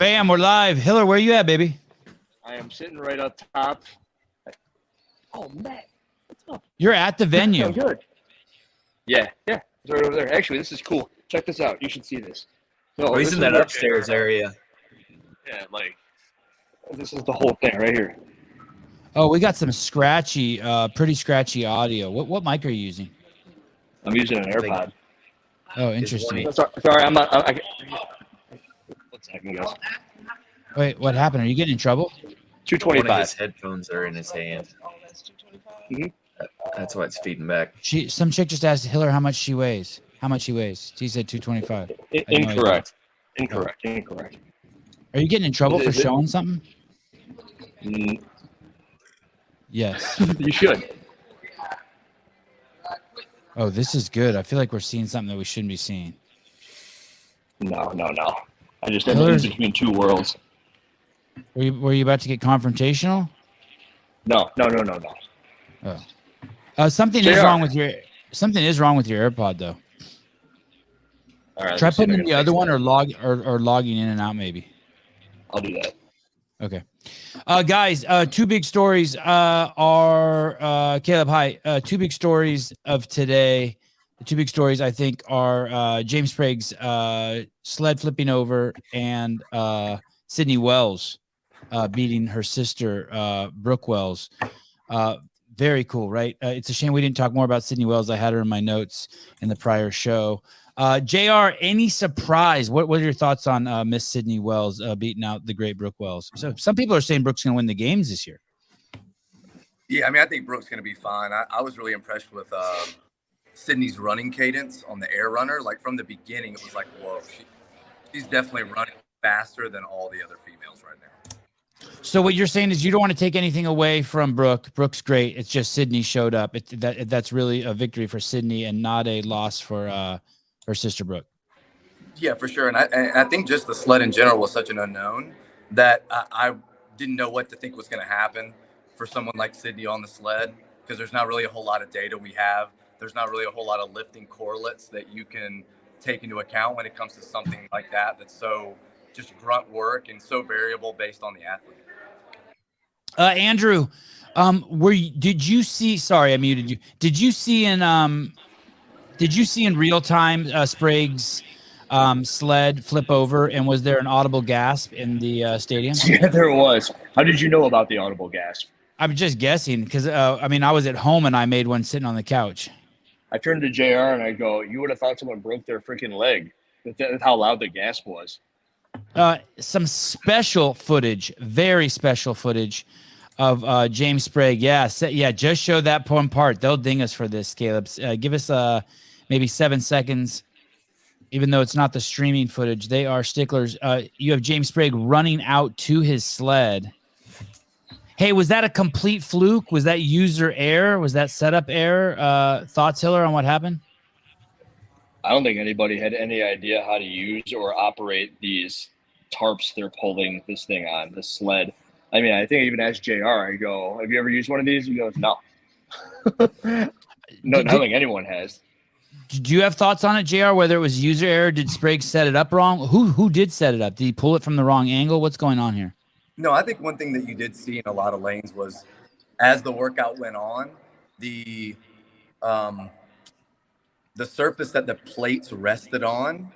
Bam, we're live. Hiller, where you at, baby? I am sitting right up top. Oh, Matt, what's up? You're at the venue. I'm good. Yeah, it's right over there. Actually, this is cool. Check this out. You should see this. So he's in that upstairs area. Yeah, like this is the whole thing right here. Oh, we got some scratchy, pretty scratchy audio. What mic are you using? I'm using an AirPod. Oh, interesting. Sorry, I'm not. One second, guys. Wait, what happened? Are you getting in trouble? 225. One of his headphones are in his hand. Mm-hmm. That's why it's feeding back. Some chick just asked Hiller how much she weighs. How much she weighs? He said 225. Incorrect. Are you getting in trouble for showing something? Mm. Yes. You should. Oh, this is good. I feel like we're seeing something that we shouldn't be seeing. No. I just ended in between two worlds. Were you about to get confrontational? No. Oh. Something is wrong with your AirPod though. All right. Try putting in the other one or logging in and out maybe. I'll do that. Okay. Guys, two big stories are Caleb, hi. Two big stories of today. The two big stories I think are James Sprague's sled flipping over and Sydney Wells beating her sister Brooke Wells. Very cool, right? It's a shame we didn't talk more about Sydney Wells. I had her in my notes in the prior show. JR, any surprise? What are your thoughts on Miss Sydney Wells beating out the great Brooke Wells? So some people are saying Brooke's going to win the games this year. Yeah, I mean, I think Brooke's going to be fine. I was really impressed with Sydney's running cadence on the air runner. Like from the beginning, it was like, whoa, she's definitely running faster than all the other females right now. So what you're saying is you don't want to take anything away from Brooke. Brooke's great. It's just Sydney showed up. That's really a victory for Sydney and not a loss for her sister Brooke. Yeah, for sure. And I think just the sled in general was such an unknown that I didn't know what to think was going to happen for someone like Sydney on the sled, because there's not really a whole lot of data we have. There's not really a whole lot of lifting correlates that you can take into account when it comes to something like that that's so just grunt work and so variable based on the athlete. Andrew, did you see, sorry, I muted you. Did you see in real time Sprague's sled flip over, and was there an audible gasp in the stadium? Yeah, there was. How did you know about the audible gasp? I'm just guessing because I was at home and I made one sitting on the couch. I turned to JR and I go, you would have thought someone broke their freaking leg. That's how loud the gasp was. Some special footage, very special footage of James Sprague. Yeah, just show that one part. They'll ding us for this, Caleb. Give us maybe 7 seconds, even though it's not the streaming footage. They are sticklers. You have James Sprague running out to his sled. Hey, was that a complete fluke? Was that user error? Was that setup error? Thoughts, Hiller, on what happened? I don't think anybody had any idea how to use or operate these tarps they're pulling this thing on, this sled. I mean, I think I even asked JR, I go, have you ever used one of these? He goes, no. I don't think anyone has. Do you have thoughts on it, JR, whether it was user error? Did Sprague set it up wrong? Who did set it up? Did he pull it from the wrong angle? What's going on here? No, I think one thing that you did see in a lot of lanes was as the workout went on, the surface that the plates rested on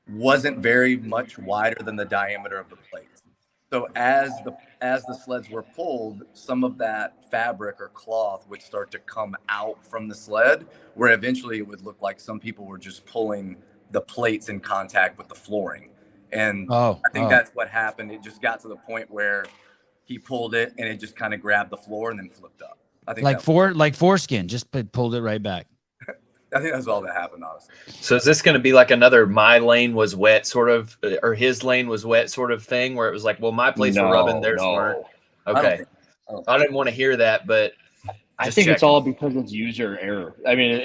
wasn't very much wider than the diameter of the plates. So as the sleds were pulled, some of that fabric or cloth would start to come out from the sled, where eventually it would look like some people were just pulling the plates in contact with the flooring. And I think that's what happened. It just got to the point where he pulled it and it just kind of grabbed the floor and then flipped up. I think like foreskin, just pulled it right back. I think that's all that happened, honestly. So is this going to be like another my lane was wet sort of, or his lane was wet sort of thing, where it was like, well, my plates were rubbing, theirs weren't? Okay. I didn't want to hear that, but I think it's all because it's user error. I mean,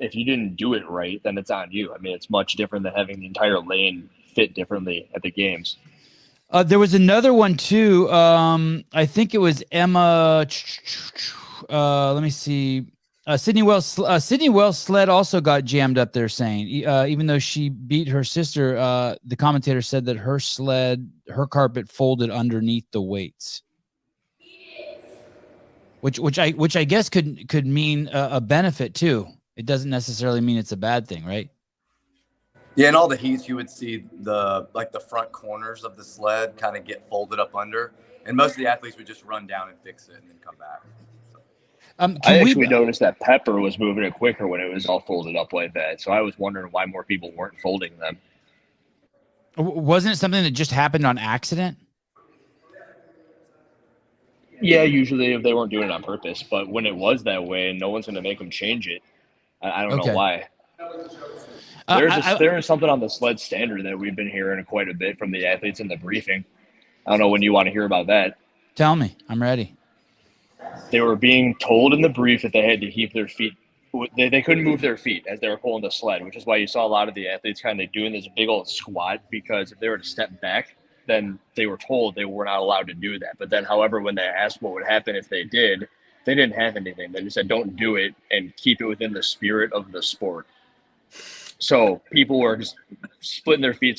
if you didn't do it right, then it's on you. I mean, it's much different than having the entire lane fit differently at the games. There was another one too. I think it was Emma. Let me see. Sydney Wells Sled also got jammed up there, saying even though she beat her sister, the commentator said that her carpet folded underneath the weights, which I guess could mean a benefit too. It doesn't necessarily mean it's a bad thing, right? Yeah, in all the heats, you would see the front corners of the sled kind of get folded up under, and most of the athletes would just run down and fix it and then come back. I actually noticed that Pepper was moving it quicker when it was all folded up like that. So I was wondering why more people weren't folding them. Wasn't it something that just happened on accident? Yeah, usually if they weren't doing it on purpose. But when it was that way, no one's going to make them change it. I don't know why. There is something on the sled standard that we've been hearing quite a bit from the athletes in the briefing. I don't know when you want to hear about that. Tell me. I'm ready. They were being told in the brief that they had to keep their feet. They couldn't move their feet as they were pulling the sled, which is why you saw a lot of the athletes kind of doing this big old squat, because if they were to step back, then they were told they were not allowed to do that. But then, however, when they asked what would happen if they did, they didn't have anything. They just said, don't do it and keep it within the spirit of the sport. So people were just splitting their feet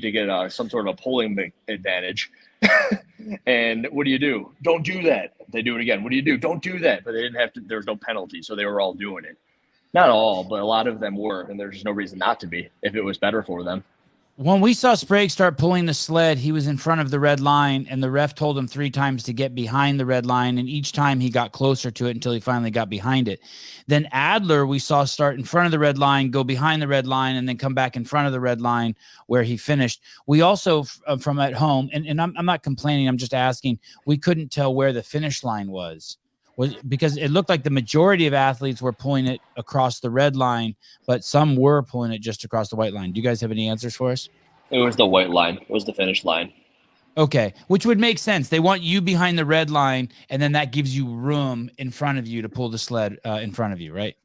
to get some sort of pulling advantage. And what do? Don't do that. They do it again. What do? Don't do that. But they didn't have to. There was no penalty, so they were all doing it. Not all, but a lot of them were, and there's no reason not to be if it was better for them. When we saw Sprague start pulling the sled, he was in front of the red line, and the ref told him 3 times to get behind the red line, and each time he got closer to it until he finally got behind it. Then Adler, we saw start in front of the red line, go behind the red line, and then come back in front of the red line where he finished. We also, from at home, and I'm not complaining, I'm just asking, we couldn't tell where the finish line was because it looked like the majority of athletes were pulling it across the red line, but some were pulling it just across the white line. Do you guys have any answers for us? It was the white line. It was the finish line. Okay, which would make sense. They want you behind the red line, and then that gives you room in front of you to pull the sled in front of you, right?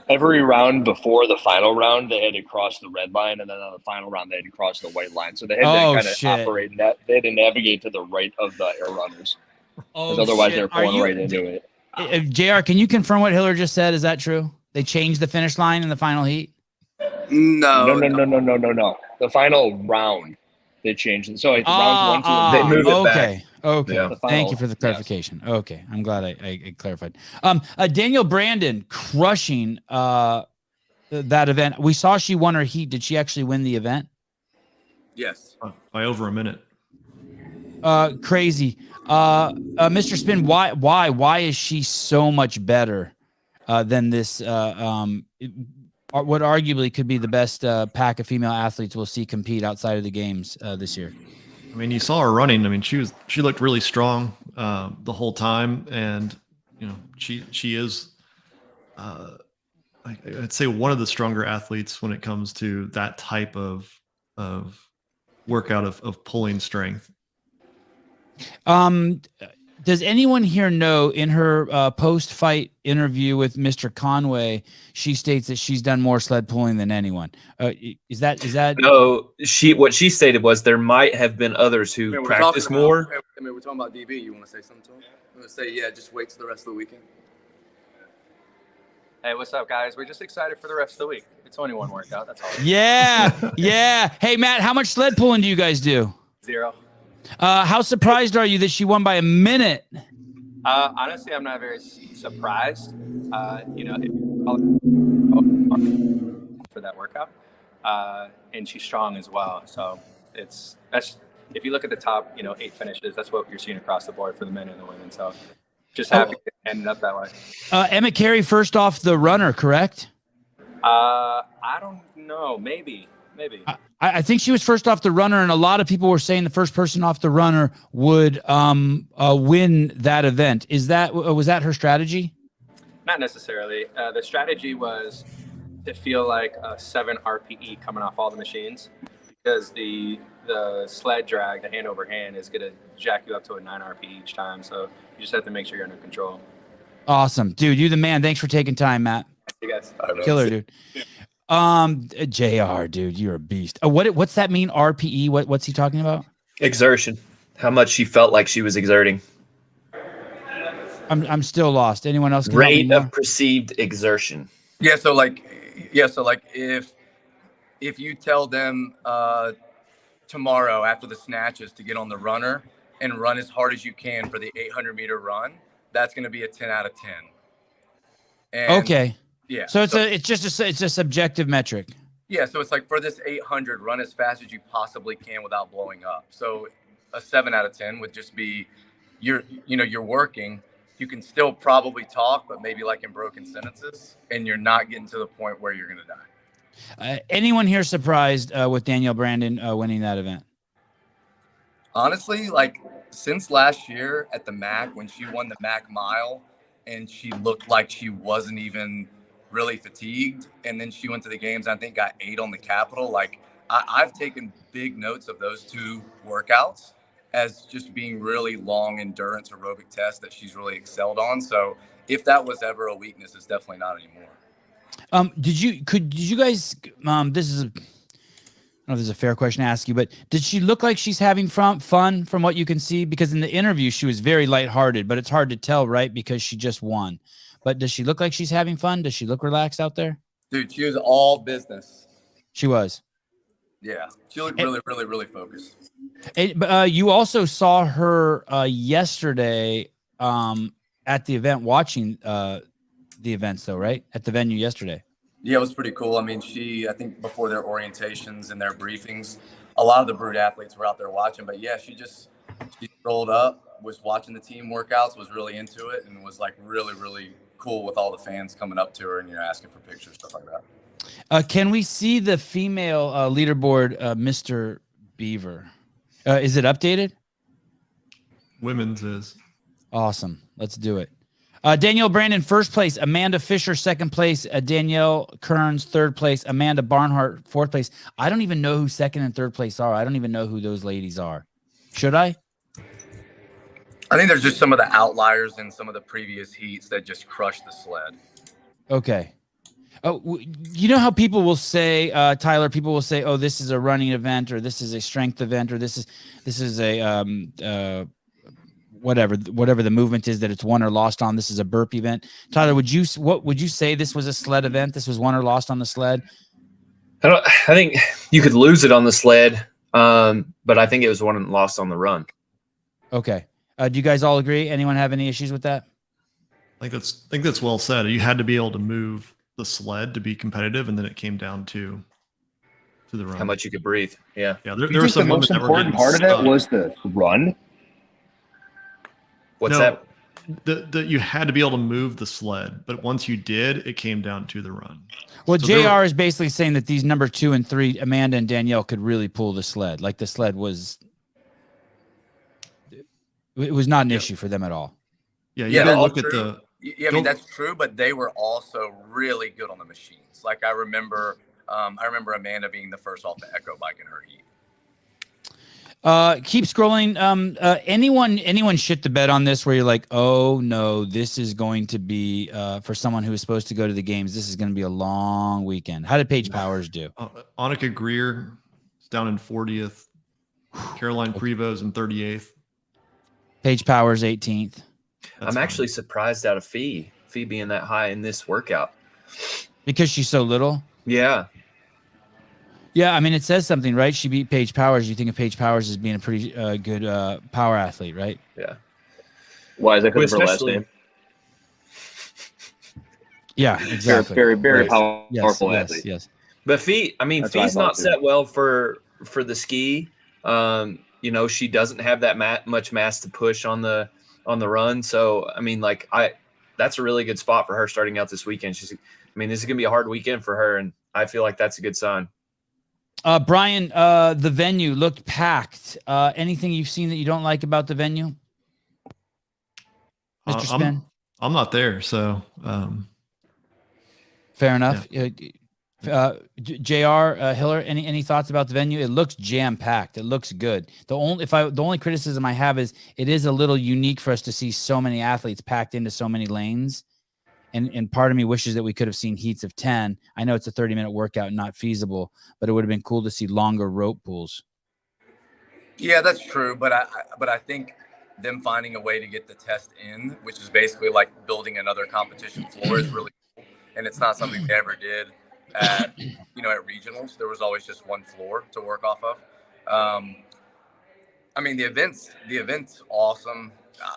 Every round before the final round, they had to cross the red line, and then on the final round, they had to cross the white line. So they had to kind of operate. They had to navigate to the right of the air runners. Because otherwise, they're pulling right into it. JR, can you confirm what Hiller just said? Is that true? They changed the finish line in the final heat? No. The final round, they changed it. So like rounds 1, 2, they moved it back. Okay. Yeah. Thank you for the clarification. Yes. Okay. I'm glad I clarified. Danielle Brandon crushing that event. We saw she won her heat. Did she actually win the event? Yes. By over a minute. Crazy. Mr. Spin, why is she so much better than this what arguably could be the best pack of female athletes we'll see compete outside of the games this year? I mean, you saw her running. I mean, she looked really strong the whole time, and you know, she is I'd say one of the stronger athletes when it comes to that type of workout of pulling strength. Does anyone here know, in her post-fight interview with Mr. Conway, she states that she's done more sled pulling than anyone? Is that? No, what she stated was there might have been others who practiced more. I mean, we're talking about DB. You want to say something to him? I'm going to say, yeah, just wait till the rest of the weekend. Hey, what's up, guys? We're just excited for the rest of the week. It's only one workout. That's all. Yeah. Hey, Matt, how much sled pulling do you guys do? 0. How surprised are you that she won by a minute? Honestly, I'm not very surprised. For that workout, and she's strong as well. So that's if you look at the top, 8 finishes, that's what you're seeing across the board for the men and the women. So just happy it ended up that way. Emma Carey first off the runner, correct? I don't know. Maybe. I think she was first off the runner, and a lot of people were saying the first person off the runner would win that event. Was that her strategy? Not necessarily. The strategy was to feel like a 7 RPE coming off all the machines, because the sled drag, the hand over hand, is going to jack you up to a 9 RPE each time. So you just have to make sure you're under control. Awesome, dude. You the man. Thanks for taking time, Matt. You guys. Killer, dude. JR, dude, you're a beast. What's that mean? RPE? What's he talking about? Exertion. How much she felt like she was exerting. I'm still lost. Anyone else can Rate help me of perceived exertion. Yeah. So like if you tell them tomorrow after the snatches to get on the runner and run as hard as you can for the 800-meter run, that's going to be a 10 out of 10. And Okay. yeah. So it's a subjective metric. Yeah. So it's like for this 800, run as fast as you possibly can without blowing up. So a 7 out of 10 would just be you're working. You can still probably talk, but maybe like in broken sentences, and you're not getting to the point where you're going to die. Anyone here surprised with Danielle Brandon winning that event? Honestly, like since last year at the MAC, when she won the MAC mile and she looked like she wasn't even really fatigued, and then she went to the games, and I think got 8 on the Capitol. Like I've taken big notes of those 2 workouts as just being really long endurance aerobic tests that she's really excelled on. So if that was ever a weakness, it's definitely not anymore. Did you guys, this is, I don't know if this is a fair question to ask you, but did she look like she's having fun from what you can see? Because in the interview, she was very lighthearted, but it's hard to tell, right? Because she just won. But does she look like she's having fun? Does she look relaxed out there? Dude, she was all business. She was. Yeah. She looked really, really, really focused. But you also saw her yesterday at the event, watching the events though, right? At the venue yesterday. Yeah, it was pretty cool. I mean, I think before their orientations and their briefings, a lot of the Brute athletes were out there watching. But yeah, she strolled up, was watching the team workouts, was really into it, and was like really, really cool with all the fans coming up to her and asking for pictures, stuff like that. Can we see the female leaderboard, Mr. Beaver? Is it updated? Women's is. Awesome. Let's do it. Danielle Brandon, first place. Amanda Fisher, second place. Danielle Kearns, third place. Amanda Barnhart, fourth place. I don't even know who second and third place are. I don't even know who those ladies are. Should I? I think there's just some of the outliers in some of the previous heats that just crushed the sled. Okay. Oh, you know how people will say, Tyler, people will say, oh, this is a running event, or this is a strength event, or this is a whatever the movement is that it's won or lost on. This is a burp event. Tyler, what would you say this was a sled event? This was won or lost on the sled? I think you could lose it on the sled, but I think it was won and lost on the run. Okay. Do you guys all agree? Anyone have any issues with that? I think that's well said. You had to be able to move the sled to be competitive, and then it came down to the run. How much you could breathe. Yeah. Yeah. There were some the most important part of that was the run. What's that? That you had to be able to move the sled, but once you did, it came down to the run. Well, so JR is basically saying that these number 2 and 3, Amanda and Danielle, could really pull the sled. Like the sled was, it was not an issue for them at all. Yeah. You gotta look at the. Yeah, I mean, that's true, but they were also really good on the machines. Like I remember Amanda being the first off the Echo bike in her heat. Keep scrolling. Anyone shit the bed on this where you're like, oh no, this is going to be for someone who is supposed to go to the games, this is going to be a long weekend. How did Paige Powers do? Annika Greer is down in 40th. Caroline Prevost in 38th. Paige Powers 18th. I'm actually surprised out of Fee being that high in this workout. Because she's so little? Yeah. Yeah, I mean, it says something, right? She beat Paige Powers. You think of Paige Powers as being a pretty good power athlete, right? Yeah. Why is that because of her last name? Yeah, exactly. Very, very powerful athlete. Yes. But Fee's not set well for the ski. She doesn't have that much mass to push on the run. So, I mean, that's a really good spot for her starting out this weekend. This is going to be a hard weekend for her, and I feel like that's a good sign. Brian, the venue looked packed. Anything you've seen that you don't like about the venue? Mr. Spin? I'm not there, so fair enough. Yeah. JR Hiller, any thoughts about the venue? It looks jam-packed. It looks good. The only criticism I have is it is a little unique for us to see so many athletes packed into so many lanes. And part of me wishes that we could have seen heats of 10. I know it's a 30-minute workout and not feasible, but it would have been cool to see longer rope pools. Yeah, that's true. But I think them finding a way to get the test in, which is basically like building another competition floor, is really cool. And it's not something they ever did at regionals. There was always just one floor to work off of. I mean, the event's awesome.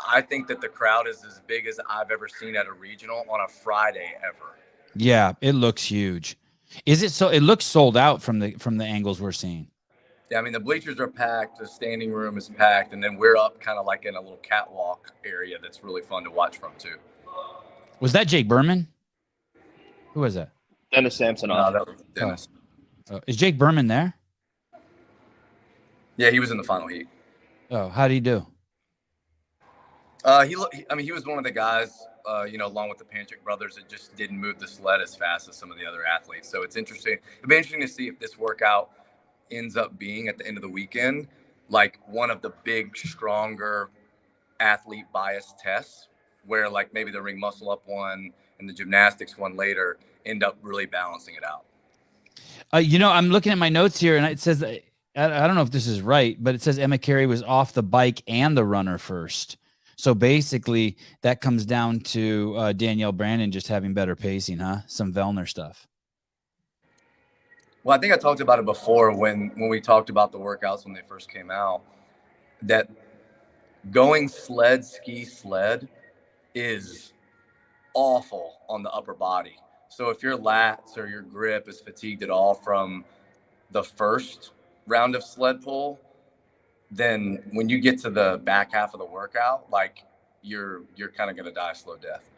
I think that the crowd is as big as I've ever seen at a regional on a Friday ever. Yeah, it looks huge. Is it so? It looks sold out from the angles we're seeing. Yeah, I mean, the bleachers are packed, the standing room is packed, and then we're up kind of like in a little catwalk area that's really fun to watch from too. Was that Jake Berman? Who was that? Dennis Sampson. No, that was Dennis. Is Jake Berman there? Yeah, he was in the final heat. Oh, how did he do? He was one of the guys, along with the Panchik brothers, that just didn't move the sled as fast as some of the other athletes. So it's interesting. It'll be interesting to see if this workout ends up being at the end of the weekend like one of the big, stronger athlete bias tests, where like maybe the ring muscle up one and the gymnastics one later end up really balancing it out. I'm looking at my notes here, and it says, I don't know if this is right, but it says Emma Carey was off the bike and the runner first. So basically that comes down to Danielle Brandon just having better pacing, huh? Some Vellner stuff. Well, I think I talked about it before when we talked about the workouts when they first came out, that going ski sled is awful on the upper body. So if your lats or your grip is fatigued at all from the first round of sled pull, then when you get to the back half of the workout, like you're kind of going to die a slow death.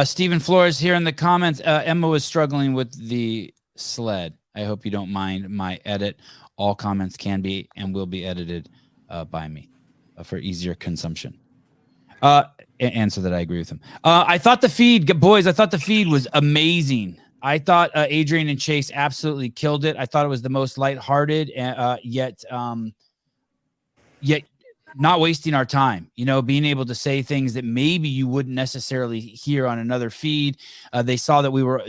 Stephen Flores here in the comments. Emma was struggling with the sled. I hope you don't mind my edit. All comments can be and will be edited by me for easier consumption. And so that I agree with him. I thought the feed was amazing. I thought Adrian and Chase absolutely killed it. I thought it was the most lighthearted, yet not wasting our time, being able to say things that maybe you wouldn't necessarily hear on another feed. They saw that we were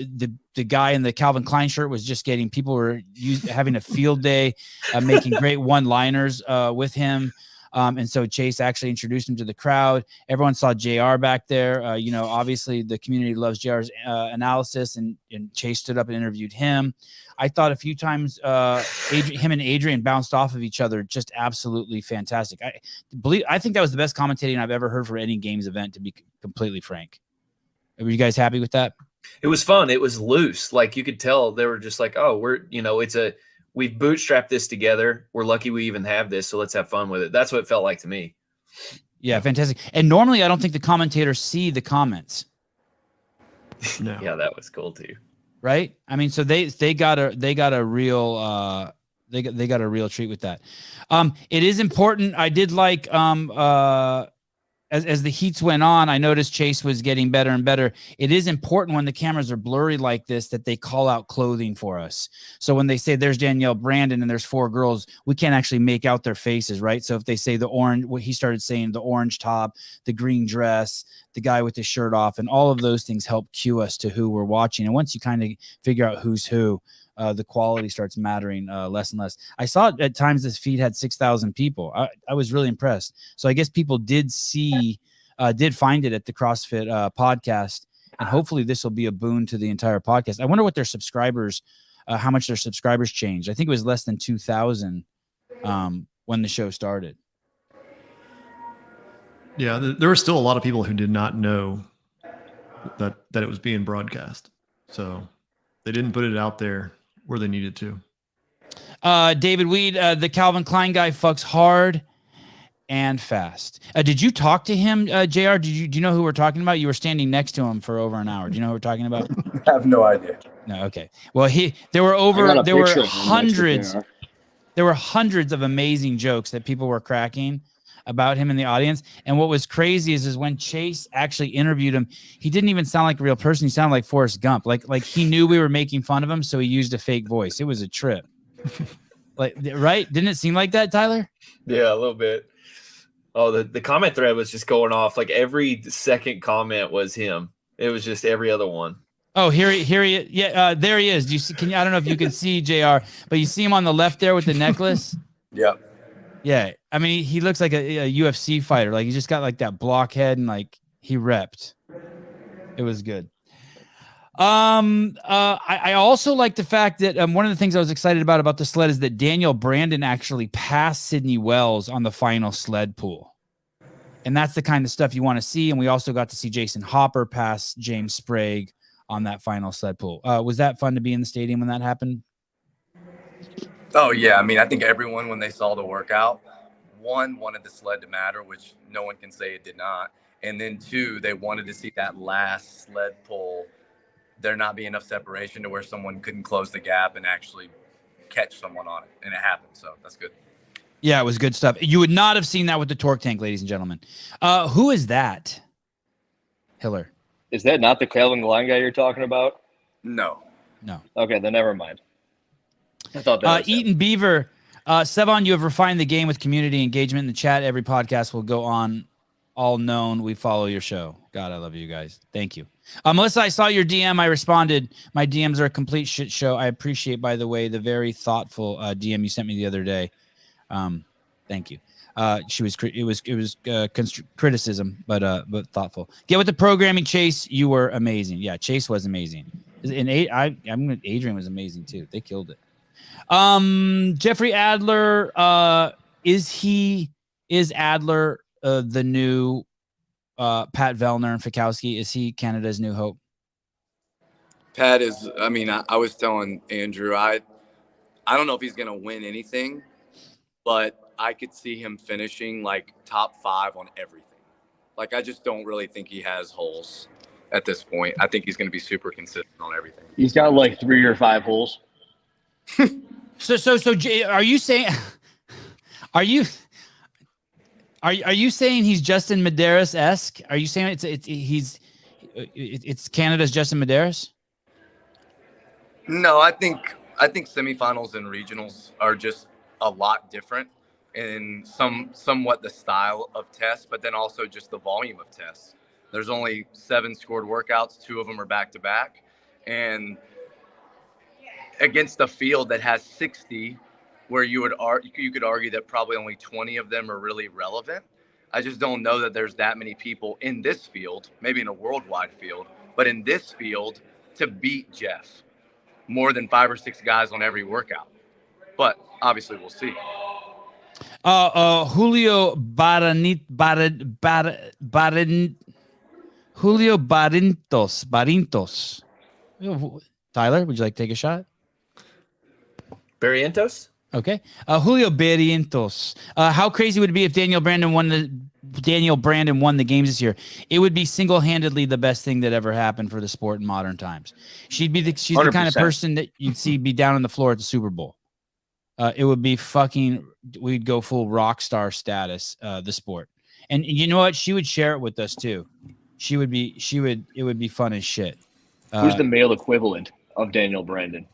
the guy in the Calvin Klein shirt was just people were having a field day, making great one-liners with him. And so Chase actually introduced him to the crowd. Everyone saw JR back there. Obviously the community loves JR's analysis, and Chase stood up and interviewed him. I thought a few times him and Adrian bounced off of each other. Just absolutely fantastic. I think that was the best commentating I've ever heard for any games event, to be completely frank. Were you guys happy with that? It was fun. It was loose. Like you could tell they were just like, oh, we've bootstrapped this together. We're lucky we even have this, so let's have fun with it. That's what it felt like to me. Yeah, fantastic. And normally I don't think the commentators see the comments. No. Yeah, that was cool too. Right? I mean, so they got a real they got a real treat with that. It is important. I did like as the heats went on, I noticed Chase was getting better and better. It is important when the cameras are blurry like this that they call out clothing for us. So when they say there's Danielle Brandon and there's 4 girls, we can't actually make out their faces, right? So if they say the orange, what he started saying, the orange top, the green dress, the guy with his shirt off, and all of those things help cue us to who we're watching. And once you kind of figure out who's who, the quality starts mattering less and less. I saw at times this feed had 6,000 people. I was really impressed. So I guess people did find it at the CrossFit podcast, and hopefully this will be a boon to the entire podcast. I wonder what their subscribers, how much their subscribers changed. I think it was less than 2,000 when the show started. Yeah, there were still a lot of people who did not know that it was being broadcast. So they didn't put it out there where they needed to. David Weed, the Calvin Klein guy, fucks hard and fast. Did you talk to him, JR? Do you know who we're talking about? You were standing next to him for over an hour. Do you know who we're talking about? I have no idea. No. Okay. Well, there were hundreds of amazing jokes that people were cracking about him in the audience. And what was crazy is when Chase actually interviewed him, he didn't even sound like a real person. He sounded like Forrest Gump. Like he knew we were making fun of him, so he used a fake voice. It was a trip. Right? Didn't it seem like that, Tyler? Yeah, a little bit. Oh, the comment thread was just going off. Like every second comment was him. It was just every other one. Oh, here he is. Yeah, there he is. Do you see? I don't know if you can see JR, but you see him on the left there with the necklace. Yep. Yeah, I mean, he looks like a UFC fighter. Like he just got like that blockhead and like he repped. It was good. I also like the fact that one of the things I was excited about the sled is that Danielle Brandon actually passed Sydney Wells on the final sled pool. And that's the kind of stuff you want to see. And we also got to see Jason Hopper pass James Sprague on that final sled pool. Was that fun to be in the stadium when that happened? Oh, yeah. I mean, I think everyone, when they saw the workout, one, wanted the sled to matter, which no one can say it did not. And then two, they wanted to see that last sled pull, there not be enough separation to where someone couldn't close the gap and actually catch someone on it. And it happened. So that's good. Yeah, it was good stuff. You would not have seen that with the torque tank, ladies and gentlemen. Who is that? Hiller. Is that not the Calvin Glenn guy you're talking about? No. Okay, then never mind. I thought that was Eaton Beaver. Sevan, you have refined the game with community engagement in the chat. Every podcast will go on all known. We follow your show. God, I love you guys. Thank you. Melissa, I saw your DM. I responded. My DMs are a complete shit show. I appreciate, by the way, the very thoughtful DM you sent me the other day. Thank you. It was criticism, but thoughtful. Get with the programming, Chase. You were amazing. Yeah, Chase was amazing. And Adrian was amazing too. They killed it. Jeffrey Adler, is Adler the new Pat Vellner and Fikowski? Is he Canada's new hope? Pat is, I mean, I was telling Andrew, I don't know if he's going to win anything, but I could see him finishing like top 5 on everything. Like, I just don't really think he has holes at this point. I think he's going to be super consistent on everything. He's got like 3 or 5 holes. So are you saying, are you saying he's Justin Medeiros-esque? Are you saying it's Canada's Justin Medeiros? No, I think semifinals and regionals are just a lot different in somewhat the style of tests, but then also just the volume of tests. There's only 7 scored workouts, 2 of them are back to back, and against a field that has 60, where you could argue that probably only 20 of them are really relevant. I just don't know that there's that many people in this field, maybe in a worldwide field, but in this field to beat Jeff. More than 5 or 6 guys on every workout. But obviously we'll see. Julio Barrientos. Tyler, would you like to take a shot? Barrientos? Okay. Julio Barrientos. How crazy would it be if Danielle Brandon won the games this year? It would be single-handedly the best thing that ever happened for the sport in modern times. She's the kind of person that you'd see be down on the floor at the Super Bowl. It would be we'd go full rock star status, the sport. And you know what? She would share it with us too. It would be fun as shit. Who's the male equivalent of Danielle Brandon?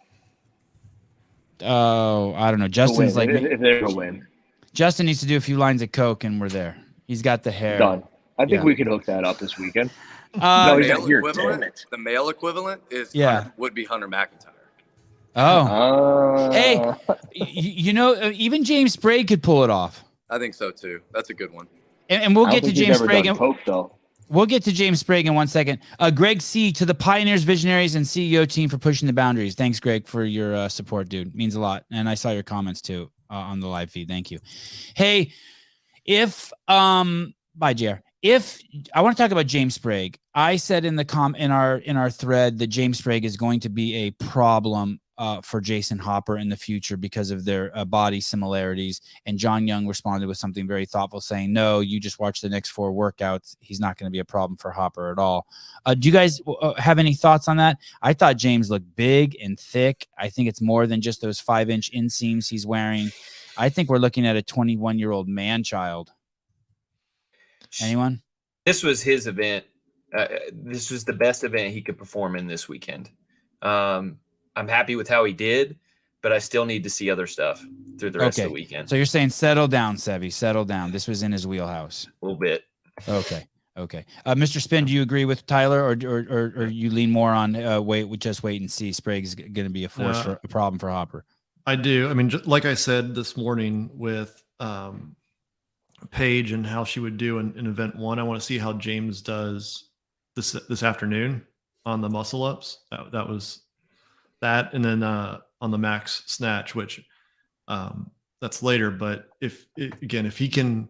Oh, I don't know. Justin's like, if they're gonna win, Justin needs to do a few lines of coke, and we're there. He's got the hair. Done. I think we could hook that up this weekend. No, the male equivalent would be Hunter McIntyre. Oh. Hey, you know, even James Sprague could pull it off. I think so too. That's a good one. And we'll get to James Sprague. Though. We'll get to James Sprague in 1 second. Greg C, to the pioneers, visionaries, and CEO team for pushing the boundaries. Thanks, Greg, for your support, dude. Means a lot. And I saw your comments too on the live feed. Thank you. Hey, bye, JR. If I want to talk about James Sprague, I said in our thread that James Sprague is going to be a problem for Jason Hopper in the future because of their body similarities. And John Young responded with something very thoughtful, saying, no, you just watch the next 4 workouts. He's not going to be a problem for Hopper at all. Do you guys have any thoughts on that? I thought James looked big and thick. I think it's more than just those 5-inch inseams he's wearing. I think we're looking at a 21-year-old man-child. Anyone? This was his event. This was the best event he could perform in this weekend. I'm happy with how he did, but I still need to see other stuff through the rest of the weekend. So you're saying settle down, Sevy, settle down. This was in his wheelhouse. A little bit. Okay. Mr. Spin, do you agree with Tyler, or you lean more on just wait and see? Sprague's going to be a problem for Hopper. I do. I mean, like I said this morning with Paige and how she would do in event 1. I want to see how James does this afternoon on the muscle ups. That was that, and then on the max snatch, which that's later. But if he can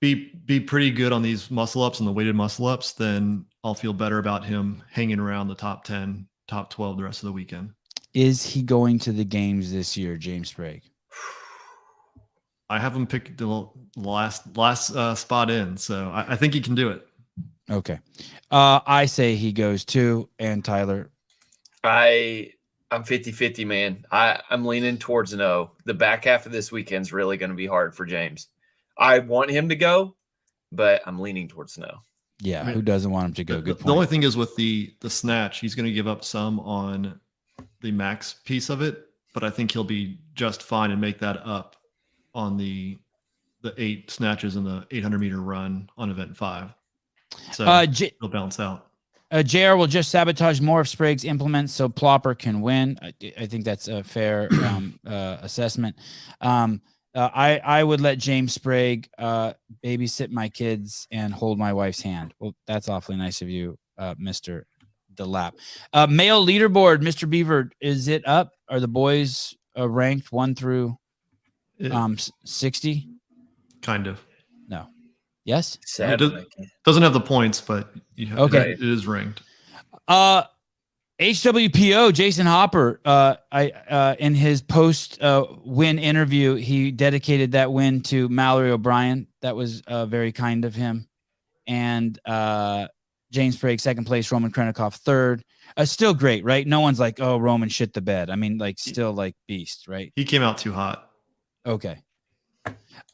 be pretty good on these muscle ups and the weighted muscle ups, then I'll feel better about him hanging around the top 10, top 12 the rest of the weekend. Is he going to the games this year, James Sprague? I have him pick the last spot in, so I think he can do it. Okay. I say he goes too. And Tyler? I'm 50-50, man. I'm leaning towards no. The back half of this weekend's really going to be hard for James. I want him to go, but I'm leaning towards no. Yeah, who doesn't want him to go? Good point. The only thing is with the snatch, he's going to give up some on the max piece of it, but I think he'll be just fine and make that up on the 8 snatches in the 800-meter run on event 5. So he'll balance out. JR will just sabotage more of Sprague's implements so Plopper can win. I think that's a fair assessment. I would let James Sprague babysit my kids and hold my wife's hand. Well, that's awfully nice of you, Mr. DeLapp. Male leaderboard, Mr. Beaver, is it up? Are the boys ranked 1 through 60? Kind of. No. Yes? It doesn't have the points, but okay. It is ranked. HWPO, Jason Hopper, in his post win interview, he dedicated that win to Mallory O'Brien. That was very kind of him. And James Sprague, 2nd place, Roman Krennikov, 3rd. Still great, right? No one's like, oh, Roman shit the bed. I mean, like, still like beast, right? He came out too hot. Okay.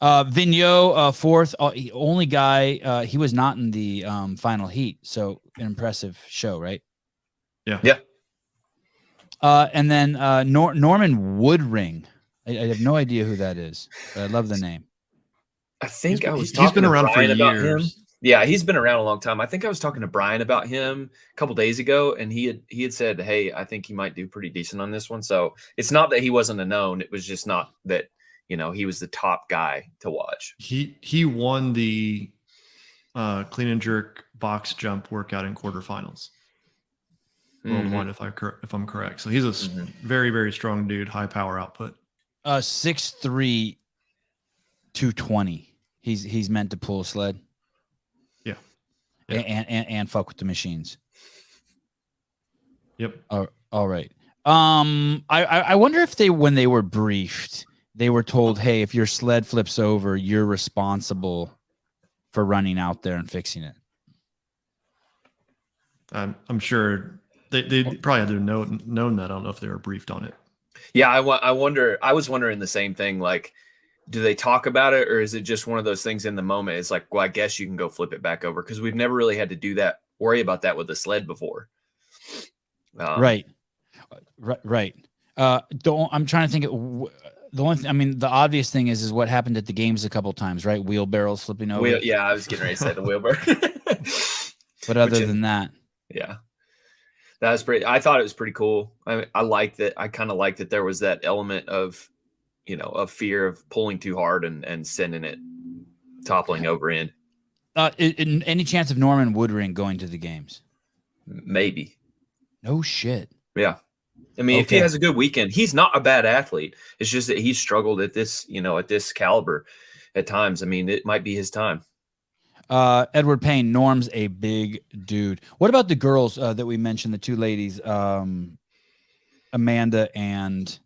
Vigneault, 4th, only guy. He was not in the final heat, so an impressive show, right? Yeah. Yeah. And then Norman Woodring. I have no idea who that is, but I love the name. I think he's been around for years. Yeah, he's been around a long time. I think I was talking to Brian about him a couple days ago, and he had said, hey, I think he might do pretty decent on this one. So it's not that he wasn't a known. It was just not that, he was the top guy to watch. He won the clean and jerk box jump workout in quarterfinals. Worldwide, if I'm correct. So he's a very, very strong dude, high power output. 6'3", 220. He's meant to pull a sled. Yeah. And fuck with the machines. Yep. All right. I wonder if when they were briefed, they were told, hey, if your sled flips over, you're responsible for running out there and fixing it. I'm sure they probably had to have known that. I don't know if they were briefed on it. Yeah, I wonder. I was wondering the same thing. Like, do they talk about it, or is it just one of those things in the moment? It's like, well, I guess you can go flip it back over, because we've never really had to worry about that with the sled before. Right. I'm trying to think. The only thing, I mean, the obvious thing is what happened at the games a couple times, right? Wheelbarrows flipping over. I was getting ready to say the wheelbarrow. But other than that, yeah, that was pretty. I thought it was pretty cool. I liked that. I kind of liked that there was that element of, of fear of pulling too hard and sending it toppling over in. Any chance of Norman Woodring going to the games? Maybe. No shit. Yeah. I mean, if he has a good weekend, he's not a bad athlete. It's just that he's struggled at this, at this caliber at times. I mean, it might be his time. Edward Payne, Norm's a big dude. What about the girls that we mentioned, the 2 ladies, Amanda and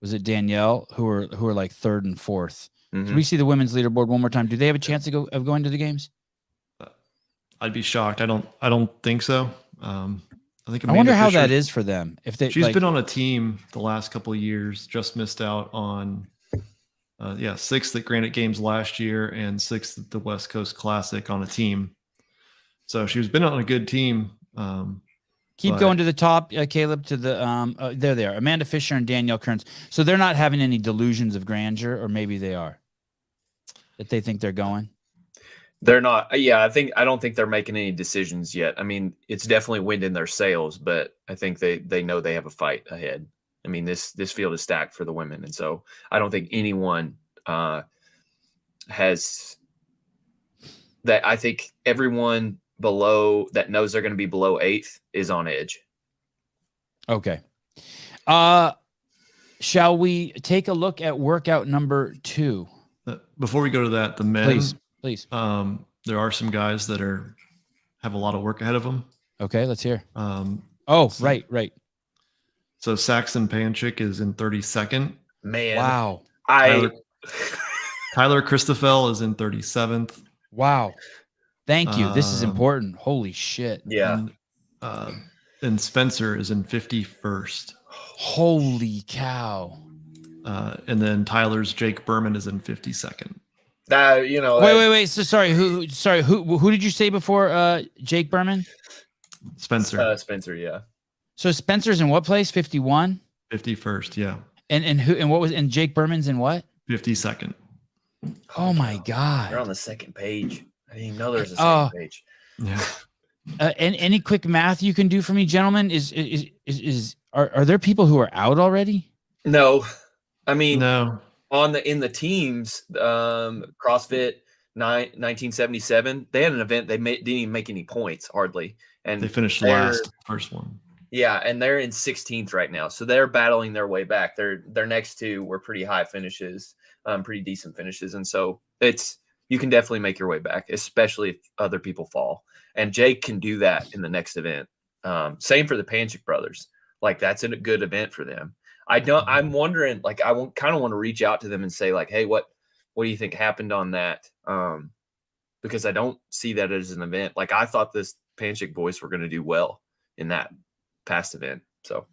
was it Danielle, who are like 3rd and 4th? Can we see the women's leaderboard one more time? Do they have a chance of going to the games? I'd be shocked. I don't think so. I wonder how that is for them. If she's been on a team the last couple of years, just missed out on 6th at Granite Games last year and 6th at the West Coast Classic on a team. So she's been on a good team. Keep going to the top, Caleb, to the there they are. Amanda Fisher and Danielle Kearns. So they're not having any delusions of grandeur, or maybe they are. That they think they're going. They're not. Yeah, I don't think they're making any decisions yet. I mean, it's definitely wind in their sails, but I think they know they have a fight ahead. I mean, this field is stacked for the women. And so I don't think anyone has that. I think everyone below that knows they're going to be below 8th is on edge. Okay. Shall we take a look at workout number 2? Before we go to that, the men, please. There are some guys that have a lot of work ahead of them. Okay, let's hear. Right. So Saxon Panchik is in 32nd. Man, wow. Tyler Christoffel is in 37th. Wow. Thank you. This is important. Holy shit. Yeah. And Spencer is in 51st. Holy cow. And then Tyler's Jake Berman is in 52nd. Wait. So sorry. Who did you say before Jake Berman? Spencer. Spencer, yeah. So Spencer's in what place? 51? 51st, yeah. And Jake Berman's in what? 52nd. Oh my God. They're on the second page. I didn't even know there was a second page. Yeah. And any quick math you can do for me, gentlemen? Are there people who are out already? No. I mean, no. In the teams, CrossFit 1977, they had an event. They didn't even make any points hardly, and they finished last, first one. Yeah, and they're in 16th right now, so they're battling their way back. Their next two were pretty high finishes, pretty decent finishes, and so you can definitely make your way back, especially if other people fall. And Jake can do that in the next event. Same for the Panchik brothers. Like, that's a good event for them. I'm wondering, like, I kind of want to reach out to them and say, like, hey, what do you think happened on that? Because I don't see that as an event. Like, I thought this Panchik boys were going to do well in that past event. So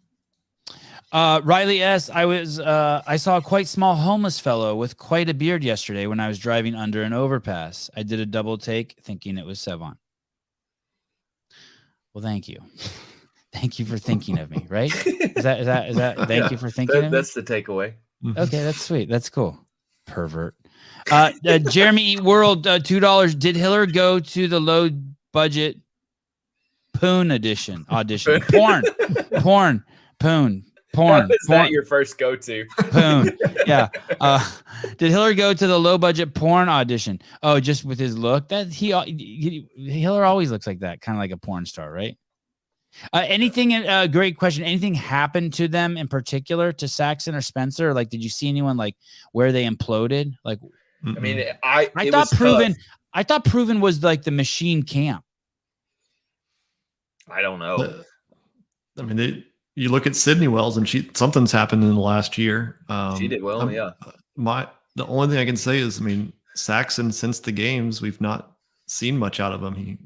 Riley S., I saw a quite small homeless fellow with quite a beard yesterday when I was driving under an overpass. I did a double take thinking it was Sevan. Well, thank you. Thank you for thinking of me, right? Is that thank you for thinking of me? That's the takeaway. Okay, that's sweet. That's cool. Pervert. Jeremy Eat World, $2. Did Hiller go to the low budget Poon audition? Porn. Is that your first go-to? Poon. Yeah. Did Hiller go to the low budget porn audition? Oh, just with his look? That Hiller always looks like that, kind of like a porn star, right? Great question. Anything happened to them in particular, to Saxon or Spencer? Like, did you see anyone like where they imploded? Like, I mean, I thought Proven was like the machine camp. I don't know. I mean, you look at Sydney Wells, and something's happened in the last year. She did well, yeah. The only thing I can say is, I mean, Saxon, since the games, we've not seen much out of him.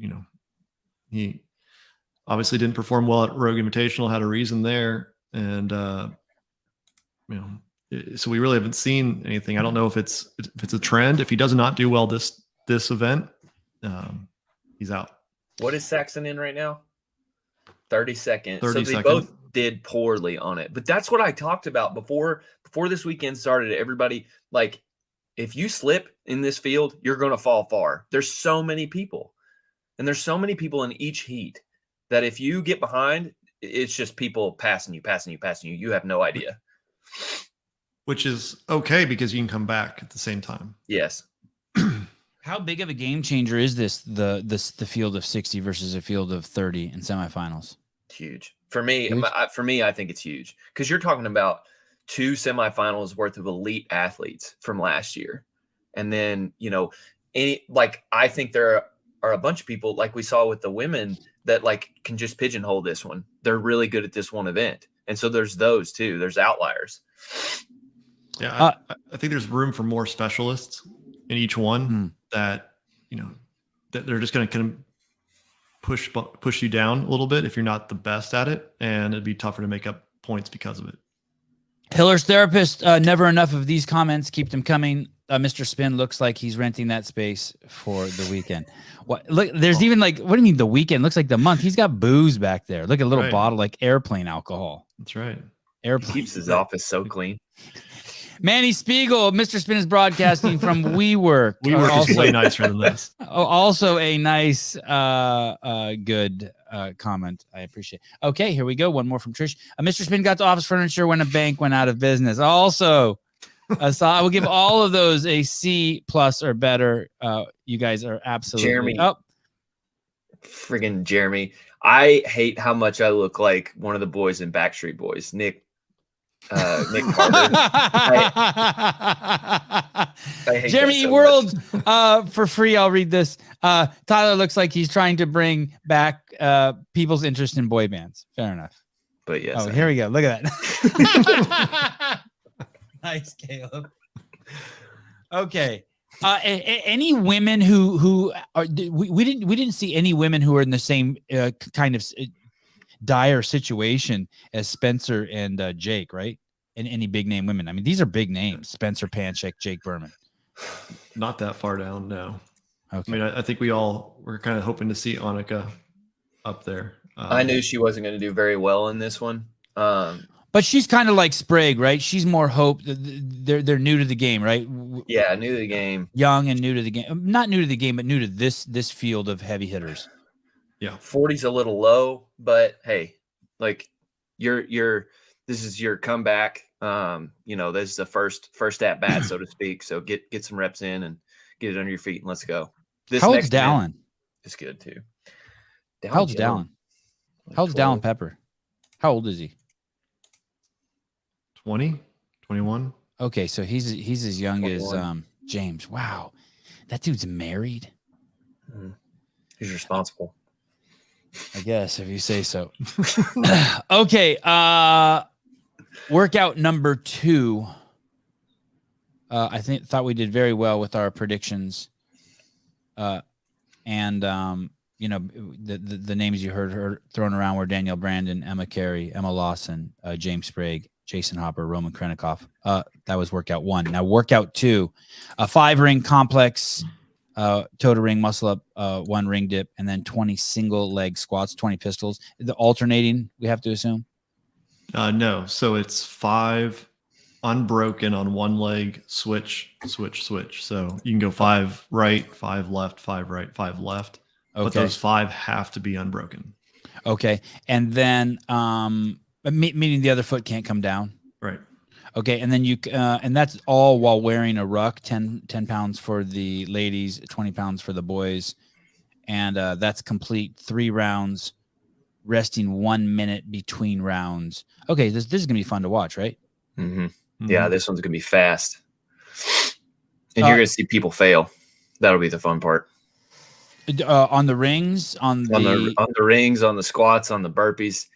He obviously didn't perform well at Rogue Invitational, had a reason there, and so we really haven't seen anything. I don't know if it's a trend. If he does not do well this event, he's out. What is Saxon in right now? 32nd. 32nd. So they both did poorly on it. But that's what I talked about before this weekend started. Everybody, like, if you slip in this field, you're going to fall far. There's so many people. And there's so many people in each heat that if you get behind, it's just people passing you. You have no idea. Which is okay, because you can come back at the same time. Yes. How big of a game changer is the field of 60 versus a field of 30 in semifinals? Huge. For me, I think it's huge, because you're talking about 2 semifinals worth of elite athletes from last year. And then, I think there are a bunch of people, like we saw with the women, that like can just pigeonhole this one. They're really good at this one event. And so there's those too. There's outliers. Yeah. I think there's room for more specialists in each one that they're just going to kind of push you down a little bit if you're not the best at it, and it'd be tougher to make up points because of it. Hiller's therapist, never enough of these comments. Keep them coming. Mr. Spin looks like he's renting that space for the weekend. What? Look, there's even like, what do you mean the weekend? Looks like the month. He's got booze back there. Look at a little bottle, like airplane alcohol. That's right. Airplane. He keeps his office so clean. Manny Spiegel, Mr. Spin is broadcasting from WeWork. WeWork is way nicer than this. Also a nice, good comment. I appreciate it. Okay, here we go. One more from Trish. Mr. Spin got to office furniture when a bank went out of business. Also, so I will give all of those a C+ or better. You guys are absolutely. Jeremy. Oh, friggin' Jeremy. I hate how much I look like one of the boys in Backstreet Boys, Nick Carter. I hate Jeremy that so World, for free. I'll read this. Tyler looks like he's trying to bring back people's interest in boy bands. Fair enough. But yes. Here we go. Look at that. Nice, Caleb. Okay. Any women who are we didn't see any women who are in the same kind of dire situation as Spencer and Jake, right? And any big name women. I mean, these are big names: Spencer Panchik, Jake Berman. Not that far down, no. Okay. I mean, I think we all were kind of hoping to see Annika up there. I knew she wasn't going to do very well in this one. But she's kind of like Sprague, right? She's more hope. They're new to the game, right? Yeah, new to the game. Young and new to the game. Not new to the game, but new to this field of heavy hitters. Yeah. 40's a little low, but hey, like this is your comeback. This is the first at bat, so to speak. So get some reps in and get it under your feet and let's go. How old's Dallin? Is good too. How old's Dallin? How old's Dallin Pepper? How old is he? 20, 21. Okay, so he's as young 21. as James. Wow, that dude's married. He's responsible, I guess, if you say so. Okay, workout number 2. I thought we did very well with our predictions, and the names you heard thrown around were Danielle Brandon, Emma Carey, Emma Lawson, James Sprague, Jason Hopper, Roman Krennikov. That was workout 1. Now workout 2, a 5-ring complex, toe to ring, muscle up, 1 ring dip, and then 20 single leg squats, 20 pistols. The alternating, we have to assume. No, so it's 5 unbroken on 1 leg, switch. So you can go 5 right, 5 left, 5 right, 5 left. Okay. But those 5 have to be unbroken. Okay, and then meaning the other foot can't come down. Right. Okay, and then and that's all while wearing a ruck, 10 pounds for the ladies, 20 pounds for the boys, and that's complete 3 rounds, resting 1 minute between rounds. Okay, this is gonna be fun to watch, right? Mm-hmm. Yeah, this one's gonna be fast, and you're gonna see people fail. That'll be the fun part. On the rings, on the rings, on the squats, on the burpees.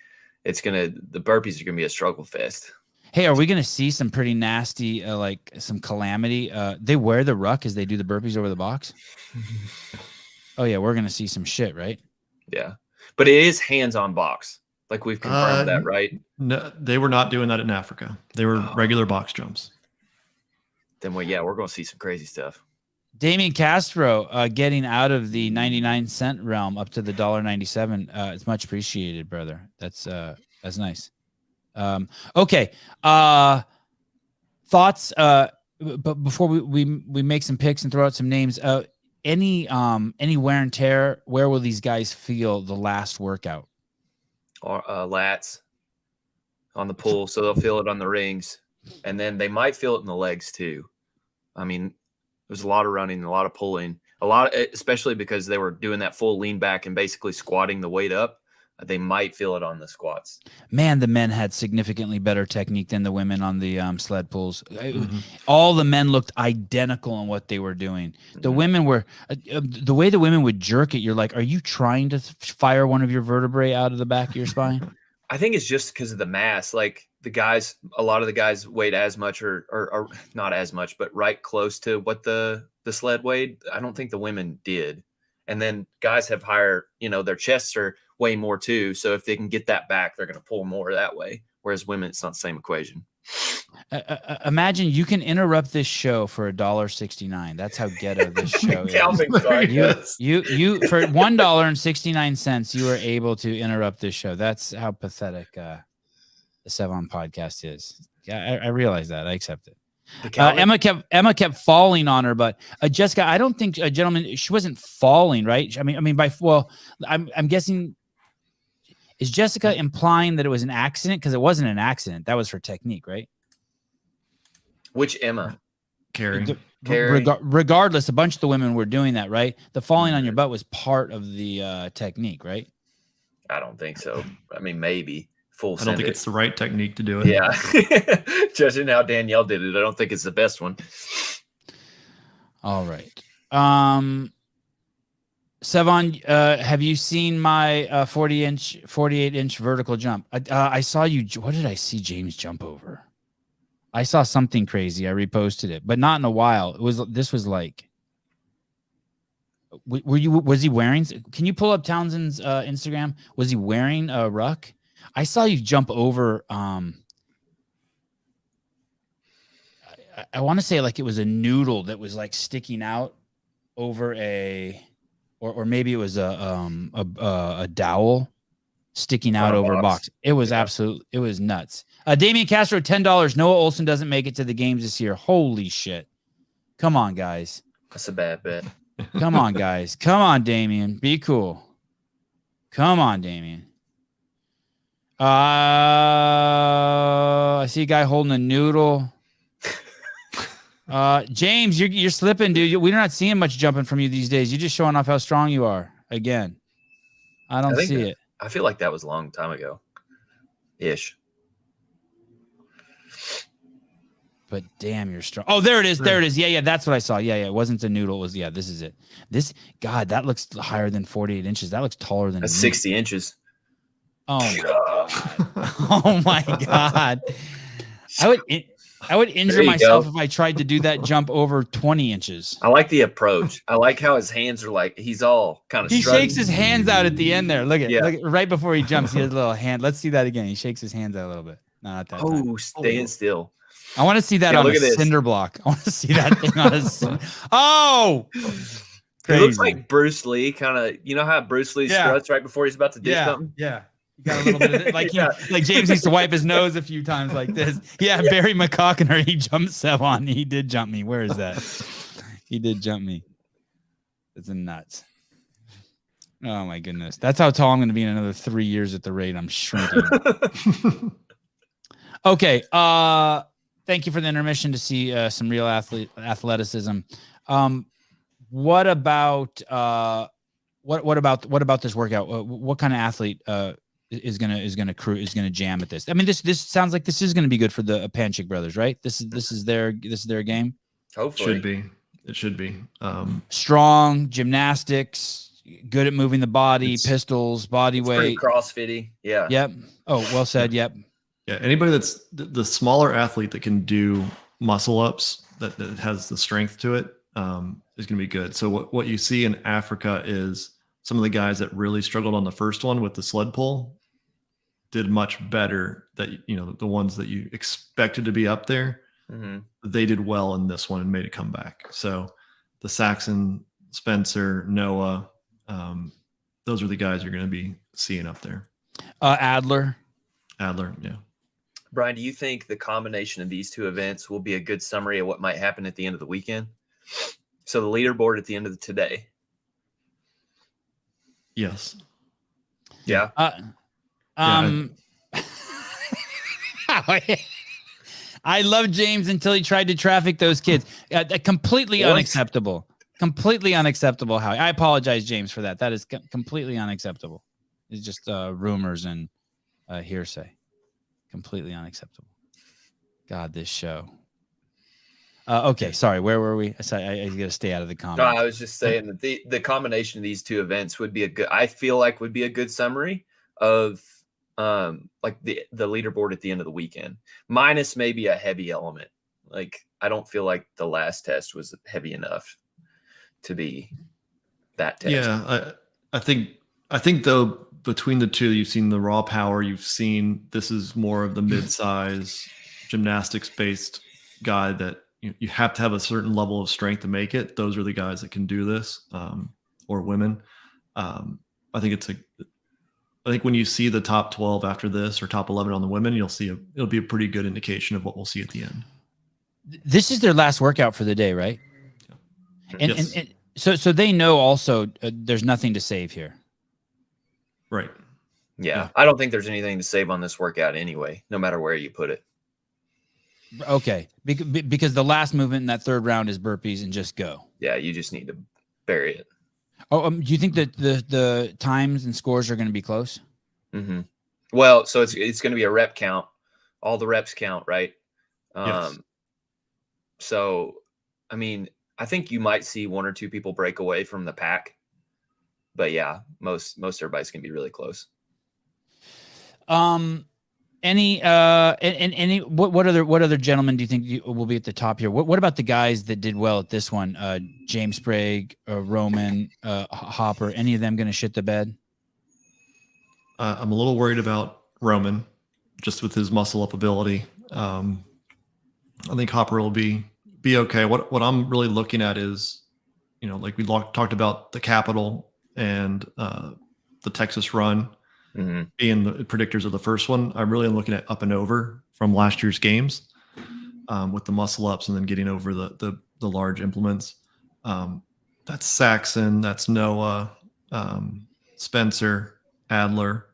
The burpees are gonna be a struggle fest. Hey, are we gonna see some pretty nasty, like some calamity? They wear the ruck as they do the burpees over the box. Oh yeah, we're gonna see some shit, right? Yeah, but it is hands-on box. Like we've confirmed that, right? No, they were not doing that in Africa. They were regular box jumps. Then we're going to see some crazy stuff. Damian Castro getting out of the 99-cent realm up to the $1.97. It's much appreciated, brother. That's nice. Okay. Thoughts. But before we make some picks and throw out some names, any wear and tear, where will these guys feel the last workout? Or lats on the pull, so they'll feel it on the rings, and then they might feel it in the legs too. I mean, there's a lot of running, a lot of pulling, especially because they were doing that full lean back and basically squatting the weight up. They might feel it on the squats. Man, the men had significantly better technique than the women on the sled pulls. Mm-hmm. All the men looked identical in what they were doing. The women were the way the women would jerk it. You're like, are you trying to fire one of your vertebrae out of the back of your spine? I think it's just because of the mass. Like a lot of the guys weighed as much or not as much, but right close to what the sled weighed. I don't think the women did. And then guys have higher, their chests are way more too. So if they can get that back, they're going to pull more that way. Whereas women, it's not the same equation. Imagine you can interrupt this show for $1.69. That's how ghetto this show is. You for $1.69, you are able to interrupt this show. That's how pathetic the Sevan Podcast is. Yeah, I realize that. I accept it. Emma kept falling on her, but Jessica, I don't think a gentleman. She wasn't falling, right? I'm guessing Is Jessica implying that it was an accident? Because it wasn't an accident. That was her technique, right? Which Emma? Carrie. Regardless, a bunch of the women were doing that, right? The falling on your butt was part of the technique, right? I don't think so. I mean, maybe. I don't think it's the right technique to do it. Yeah. Judging how Danielle did it, I don't think it's the best one. All right. Sevan, have you seen my 48-inch vertical jump? I saw you. What did I see James jump over? I saw something crazy. I reposted it, but not in a while. This was like, was he wearing, can you pull up Townsend's Instagram? Was he wearing a ruck? I saw you jump over. I want to say like it was a noodle that was like sticking out over or maybe it was a dowel sticking out over a box. It was it was nuts. Damian Castro, $10. Noah Olsen doesn't make it to the games this year. Holy shit. Come on, guys. That's a bad bet. Come on, guys. Come on, Damian. Be cool. Come on, Damian. I see a guy holding a noodle. James, you're slipping, dude. We're not seeing much jumping from you these days. You're just showing off how strong you are. Again, I don't see it. I feel like that was a long time ago. Ish. But damn, you're strong. Oh, there it is. There it is. Yeah, that's what I saw. Yeah. It wasn't a noodle. It was, this is it. God, that looks higher than 48 inches. That looks taller than 60 inches. Oh my God. Oh my God. I would injure myself if I tried to do that jump over 20 inches. I like the approach. I like how his hands are like, he's all kind of He shakes his hands out at the end there. Look at right before he jumps, he has a little hand. Let's see that again. He shakes his hands out a little bit. No, not that time. Stand still. I want to see that on a cinder block. I want to see that thing on a cinder. Oh! It looks like Bruce Lee, kind of, you know how Bruce Lee struts right before he's about to do something? Yeah. You got a little bit of it. Like James needs to wipe his nose a few times like this. Yeah, Barry McCockiner, he jumped Sevan. He did jump me. Where is that? He did jump me. It's nuts. Oh my goodness. That's how tall I'm going to be in another 3 years at the rate I'm shrinking. Okay. Thank you for the intermission to see some real athleticism. What about this workout? What kind of athlete is gonna jam at this? I mean, this sounds like this is gonna be good for the Panchik brothers, right? This is their game. Hopefully, it should be. Strong gymnastics, good at moving the body, pistols, body weight, CrossFitty. Yeah. Yep. Oh, well said. Yep. Yeah. Anybody that's the smaller athlete that can do muscle ups that has the strength to it is going to be good. So what you see in Africa is some of the guys that really struggled on the first one with the sled pull did much better. That, the ones that you expected to be up there, they did well in this one and made a comeback. So the Saxon, Spencer, Noah, those are the guys you're going to be seeing up there. Adler, yeah. Brian, do you think the combination of these two events will be a good summary of what might happen at the end of the weekend? So the leaderboard at the end of today. Yes. Yeah. I love James until he tried to traffic those kids. Completely unacceptable. Completely unacceptable. I apologize, James, for that. That is completely unacceptable. It's just rumors and hearsay. Completely unacceptable. God, this show. Okay, sorry. Where were we? I got to stay out of the comments. No, I was just saying that the combination of these two events would be I feel like would be a good summary of like the leaderboard at the end of the weekend, minus maybe a heavy element. Like, I don't feel like the last test was heavy enough to be that test. Yeah, I think though, between the two, you've seen the raw power. You've seen this is more of the mid-size gymnastics based guy that you have to have a certain level of strength to make it. Those are the guys that can do this, or women. I think when you see the top 12 after this, or top 11 on the women, it'll be a pretty good indication of what we'll see at the end. This is their last workout for the day, right? Yeah. And so they know also there's nothing to save here. Right. Yeah. I don't think there's anything to save on this workout anyway, no matter where you put it. Okay. Because the last movement in that third round is burpees and just go. Yeah. You just need to bury it. Oh, do you think that the times and scores are going to be close? Mm-hmm. Well, so it's going to be a rep count. All the reps count, right? Yes. So, I mean, I think you might see one or two people break away from the pack, but yeah, most everybody's going to be really close. Any what other gentlemen do you think will be at the top here? What about the guys that did well at this one? James Sprague, Roman, Hopper. Any of them going to shit the bed? I'm a little worried about Roman, just with his muscle up ability. I think Hopper will be okay. What I'm really looking at is, like we talked about the Capitol and the Texas run. Mm-hmm. Being the predictors of the first one, I really am looking at up and over from last year's games, with the muscle ups and then getting over the large implements. That's Saxon, that's Noah, Spencer, Adler.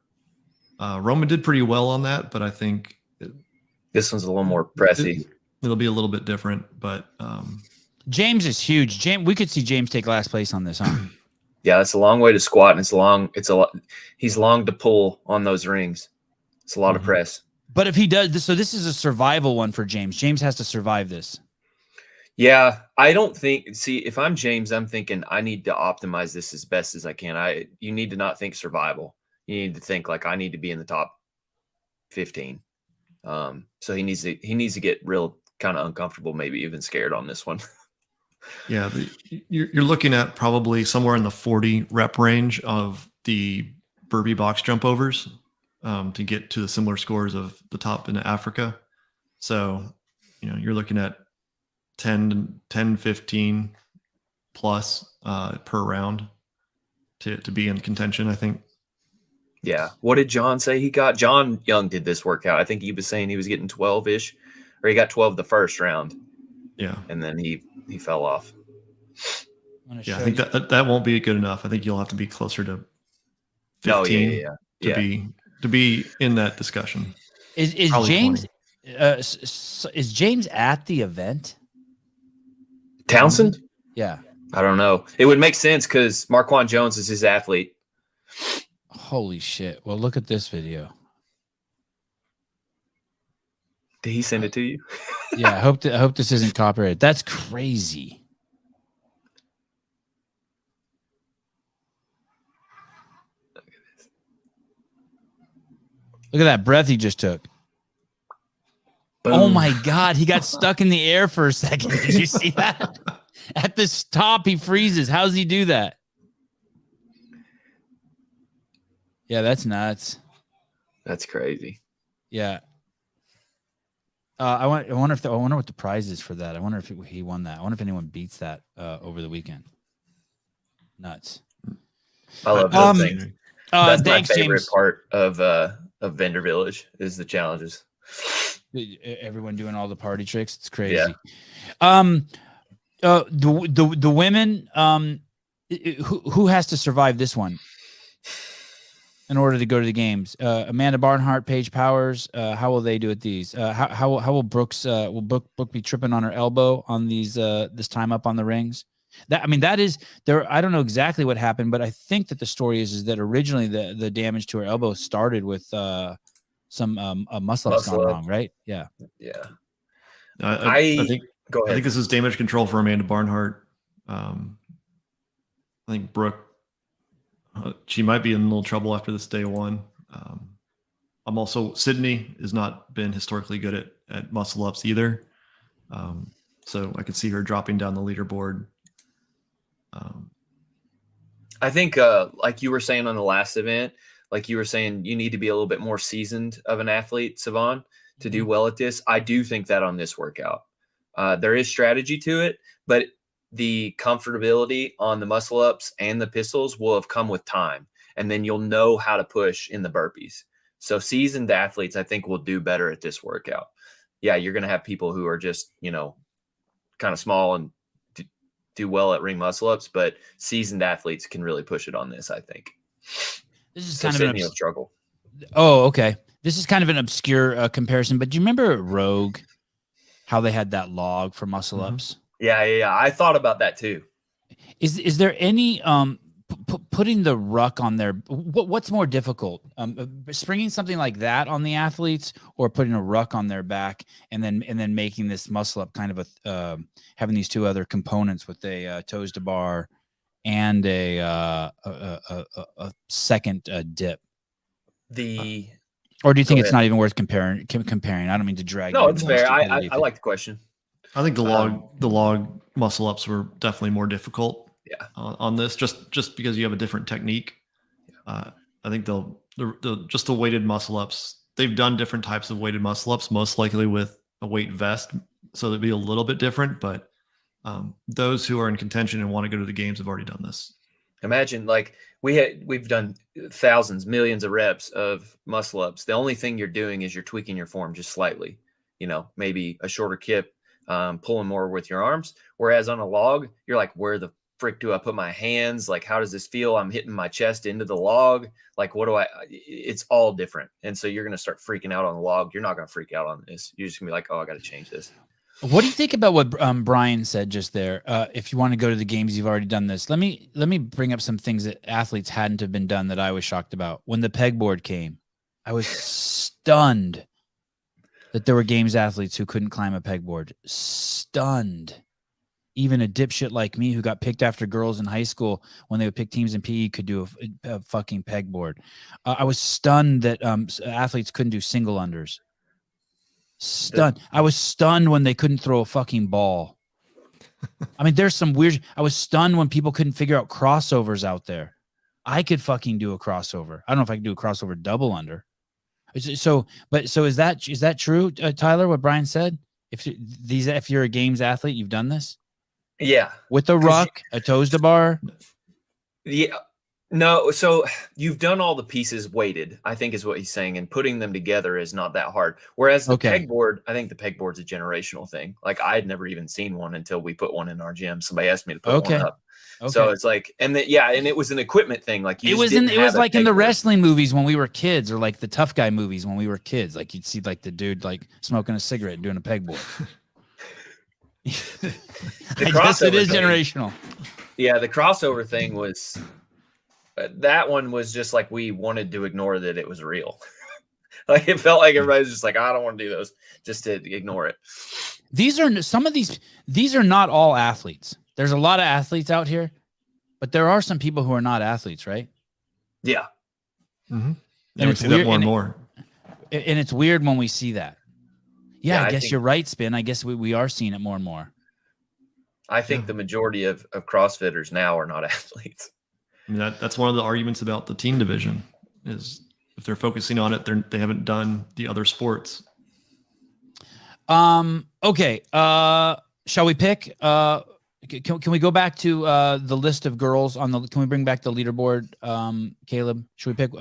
Roman did pretty well on that, but I think this one's a little more pressy. It'll be a little bit different, but James is huge. We could see James take last place on this, huh? Yeah, it's a long way to squat, and he's long to pull on those rings. It's a lot of press. But if he does this, so this is a survival one for James. James has to survive this. Yeah, I don't think. See, if I'm James, I'm thinking I need to optimize this as best as I can. You need to not think survival. You need to think like I need to be in the top 15. So he needs to get real kind of uncomfortable, maybe even scared on this one. Yeah, you're looking at probably somewhere in the 40 rep range of the burpee box jump overs to get to the similar scores of the top in Africa. So, you're looking at 10, 15 plus per round to be in contention, I think. Yeah. What did John say he got? John Young did this workout. I think he was saying he was getting 12-ish, or he got 12 the first round. Yeah. And then he fell off. Yeah, I think that won't be good enough. I think you'll have to be closer to 15 to be in that discussion. Is James is James at the event? Townsend? Yeah. I don't know. It would make sense because Marquand Jones is his athlete. Holy shit. Well, look at this video. Did he send it to you? Yeah, I hope this isn't copyrighted. That's crazy. Look at that breath he just took. Boom. Oh my God, he got stuck in the air for a second. Did you see that? At the top, he freezes. How does he do that? Yeah, that's nuts. That's crazy. Yeah. I wonder what the prize is for that. I wonder if he won that. I wonder if anyone beats that over the weekend. Nuts. I love those things. That's thanks, my favorite James. part of Vendor Village is the challenges. Everyone doing all the party tricks. It's crazy. Yeah. The women, who has to survive this one in order to go to the games? Amanda Barnhart, Paige Powers. How will they do at these? How will Brooks? Will Brooke be tripping on her elbow on these this time up on the rings? That is there. I don't know exactly what happened, but I think that the story is that originally the damage to her elbow started with some muscle ups gone wrong, right? Yeah. Yeah. I think. Go ahead. I think this is damage control for Amanda Barnhart. I think Brooke, she might be in a little trouble after this day one. I'm also Sydney has not been historically good at muscle ups either. So I could see her dropping down the leaderboard. I think, like you were saying on the last event, like you were saying, you need to be a little bit more seasoned of an athlete, Sevan, to do well at this. I do think that on this workout, there is strategy to it, but the comfortability on the muscle ups and the pistols will have come with time, and then you'll know how to push in the burpees. So seasoned athletes, I think, will do better at this workout. Yeah, you're going to have people who are just, kind of small and do well at ring muscle ups, but seasoned athletes can really push it on this, I think. This is so kind of a struggle. Oh, okay. This is kind of an obscure comparison, but do you remember at Rogue how they had that log for muscle ups? Yeah. I thought about that too. Is there any putting the ruck on there? What's more difficult, springing something like that on the athletes, or putting a ruck on their back and then making this muscle up kind of a having these two other components with a toes to bar and a second dip? Or do you think it's not even worth comparing? I don't mean to drag. No, it's fair. I like the question. I think the log muscle ups were definitely more difficult. Yeah. On this, just because you have a different technique. I think just the weighted muscle ups. They've done different types of weighted muscle ups, most likely with a weight vest, so they'd be a little bit different. But those who are in contention and want to go to the games have already done this. Imagine like we've done thousands, millions of reps of muscle ups. The only thing you're doing is you're tweaking your form just slightly. Maybe a shorter kip, pulling more with your arms. Whereas on a log, you're like, where the frick do I put my hands? Like, how does this feel? I'm hitting my chest into the log. Like, it's all different. And so you're going to start freaking out on the log. You're not going to freak out on this. You're just gonna be like, oh, I got to change this. What do you think about what Brian said just there? If you want to go to the games, you've already done this. Let me bring up some things that athletes hadn't have been done that I was shocked about. When the pegboard came, I was stunned that there were games athletes who couldn't climb a pegboard. Stunned. Even a dipshit like me who got picked after girls in high school when they would pick teams in PE could do a fucking pegboard. I was stunned that athletes couldn't do single unders. Stunned. I was stunned when they couldn't throw a fucking ball. I mean, there's some weird. I was stunned when people couldn't figure out crossovers out there. I could fucking do a crossover. I don't know if I can do a crossover double under. So is that true, Tyler? What Brian said? If you're a games athlete, you've done this. Yeah, with a ruck, a toes to bar. Yeah. No, so you've done all the pieces weighted, I think is what he's saying, and putting them together is not that hard. Whereas the pegboard, I think the pegboard's a generational thing. Like I had never even seen one until we put one in our gym. Somebody asked me to put one up. Okay. So it's like, and it was an equipment thing. Like it was like in the wrestling movies when we were kids, or like the tough guy movies when we were kids. Like you'd see like the dude like smoking a cigarette and doing a pegboard. I guess it is generational. Yeah, the crossover thing was. That one was just like we wanted to ignore that it was real. Like it felt like everybody's just like, I don't want to do those, just to ignore it. These are not all athletes. There's a lot of athletes out here, but there are some people who are not athletes, right? Yeah. Mm-hmm. And we see that more and more. And it's weird when we see that. Yeah, I guess you're right, Spin. I guess we are seeing it more and more. I think the majority of CrossFitters now are not athletes. I mean, that's one of the arguments about the team division is if they're focusing on it, they haven't done the other sports. Okay. Shall we pick? Can we go back to the list of girls on the? Can we bring back the leaderboard, Caleb? Should we pick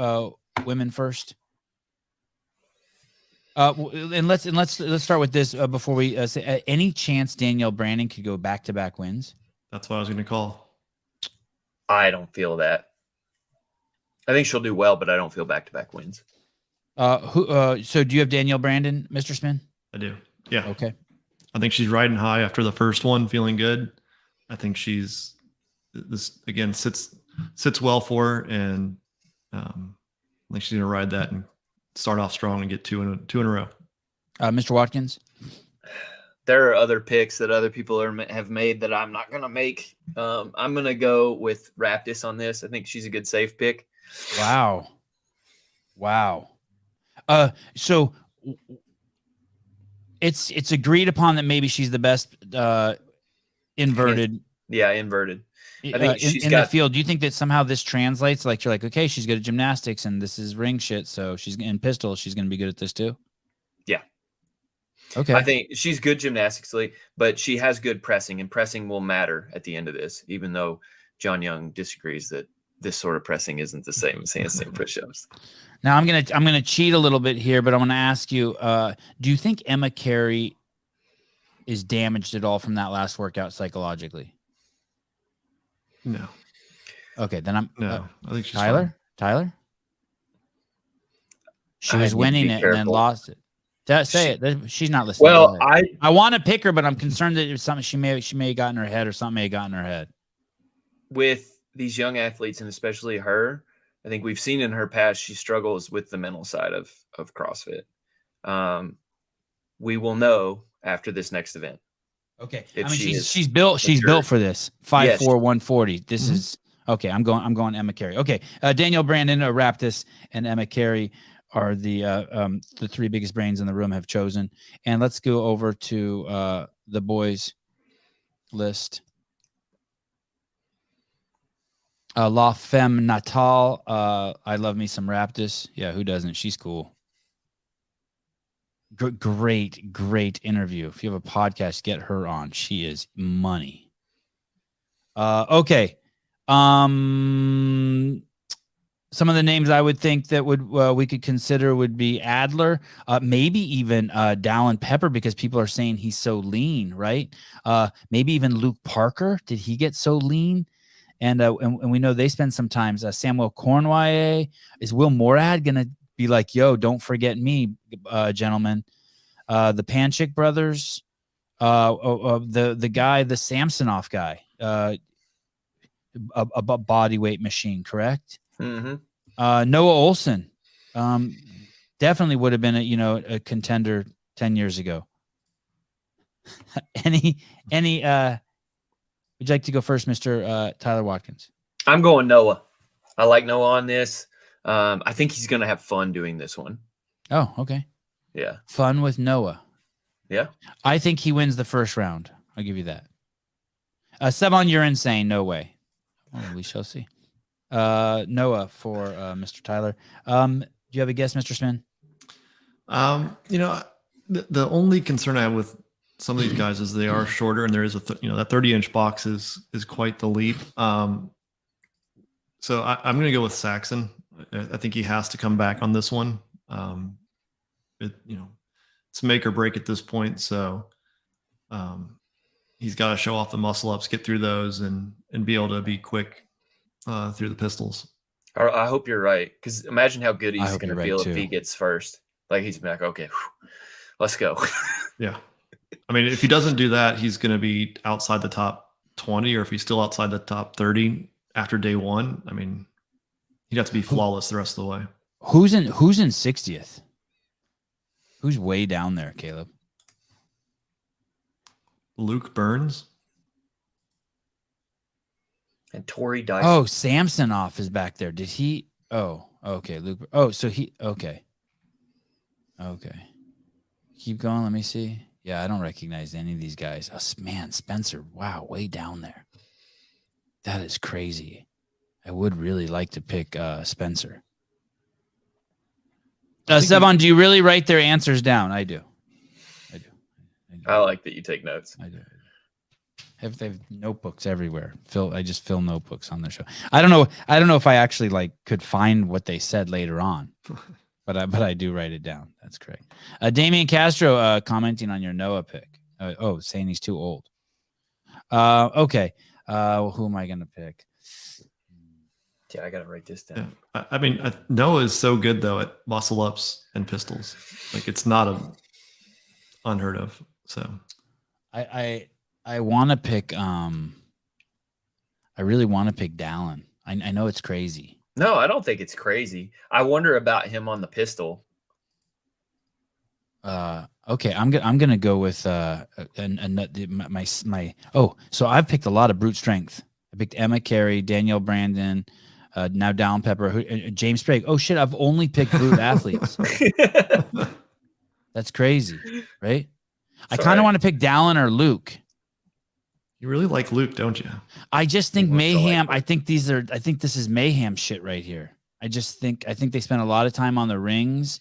women first? And let's start with this before we say any chance Danielle Brandon could go back-to-back wins. That's what I was going to call. I don't feel that. I think she'll do well, but I don't feel back-to-back wins. So do you have Danielle Brandon, Mr. Spin? I do. Yeah. Okay. I think she's riding high after the first one, feeling good. I think this again sits well for her, and I think she's going to ride that and start off strong and get two in a row. Mr. Watkins? There are other picks that other people have made that I'm not going to make. I'm going to go with Raptis on this. I think she's a good safe pick. Wow. So it's agreed upon that maybe she's the best inverted. Yeah, inverted. I think she's in the field. Do you think that somehow this translates? Like you're like, okay, she's good at gymnastics and this is ring shit, so she's in pistol. She's going to be good at this too. Yeah. Okay. I think she's good gymnastically, but she has good pressing, and pressing will matter at the end of this, even though John Young disagrees that this sort of pressing isn't the same as handstand push-ups. Now I'm gonna cheat a little bit here, but I'm gonna ask you: do you think Emma Carey is damaged at all from that last workout psychologically? No. Okay, then I'm. No, I think she's Tyler. fine. Tyler. She was winning it and then lost it. Say it. She's not listening. Well, I want to pick her, but I'm concerned that it's something she may have gotten in her head or something may have gotten in her head. With these young athletes, and especially her, I think we've seen in her past, she struggles with the mental side of CrossFit. We will know after this next event. Okay. I mean, she's built for this 5'4", 140. This is okay. I'm going Emma Carey. Okay. Danielle Brandon, Raptis, and Emma Carey are the three biggest brains in the room have chosen. And let's go over to the boys list. La Femme Natal. I love me some Raptis. Yeah, who doesn't? She's cool. Great interview. If you have a podcast, get her on. She is money. Okay. Some of the names I would think that we could consider would be Adler, maybe even Dallin Pepper, because people are saying he's so lean, right? Maybe even Luke Parker. Did he get so lean? And we know they spend some time. Samuel Cornway. Is Will Morad gonna be like, yo, don't forget me, gentlemen? The Panchik brothers, the guy, the Samsonov guy, a body weight machine, correct? Mm-hmm. Noah Olson, definitely would have been a contender 10 years ago. Any would you like to go first, Mr. Tyler Watkins? I'm going Noah. I like Noah on this. I think he's going to have fun doing this one. Oh, okay. Yeah. Fun with Noah. Yeah. I think he wins the first round. I'll give you that. Sevan, you're insane. No way. Well, we shall see. Noah for Mr. Tyler. Do you have a guess, Mr. Spin? The only concern I have with some of these guys is they are shorter, and there is that 30-inch box is quite the leap. So I'm going to go with Saxon. I think he has to come back on this one. It's make or break at this point. So he's got to show off the muscle ups, get through those, and be able to be quick through the pistols. I hope you're right, because imagine how good he's going to feel if he gets first. Like he's back. Okay, let's go. Yeah. I mean, if he doesn't do that, he's going to be outside the top 20, or if he's still outside the top 30 after day one, I mean, he'd have to be flawless the rest of the way. Who's in 60th? Who's way down there, Caleb? Luke Burns. And Tori Dyson. Oh, Samsonov is back there. Did he? Oh, okay. Luke. Oh, so he. Okay. Keep going. Let me see. Yeah, I don't recognize any of these guys. Oh, man, Spencer. Wow, way down there. That is crazy. I would really like to pick Spencer. Sevan, do you really write their answers down? I do. I like that you take notes. I do. They have notebooks everywhere. I just fill notebooks on the show. I don't know if I actually could find what they said later on, but I do write it down. That's correct. Damian Castro commenting on your Noah pick. Saying he's too old. Okay. Who am I gonna pick? Yeah, I gotta write this down. Yeah. I mean, Noah is so good though at muscle ups and pistols. It's not unheard of. So I want to pick. I really want to pick Dallin. I know it's crazy. No, I don't think it's crazy. I wonder about him on the pistol. Okay, I'm gonna go with so I've picked a lot of brute strength. I picked Emma Carey, Danielle Brandon, now Dallin Pepper, James Sprague. Oh shit, I've only picked brute athletes. That's crazy, right? I kind of want to pick Dallin or Luke. You really like Luke, don't you? I just think mayhem. I think this is mayhem shit right here. I think they spent a lot of time on the rings.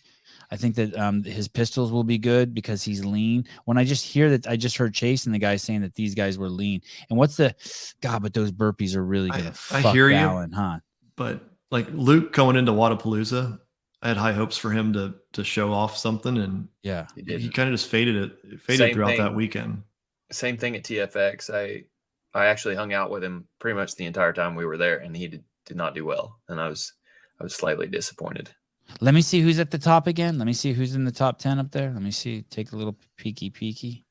I think that his pistols will be good because he's lean. When I just hear that, I just heard Chase and the guy saying that these guys were lean. And but those burpees are really gonna fuck Dallin, huh? But Luke going into Wadapalooza, I had high hopes for him to show off something, and yeah, he kind of just faded throughout that weekend. Same thing at TFX. I actually hung out with him pretty much the entire time we were there, and he did not do well, and I was slightly disappointed. Let me see who's at the top again. Let me see who's in the top 10 up there. Let me see. Take a little peeky.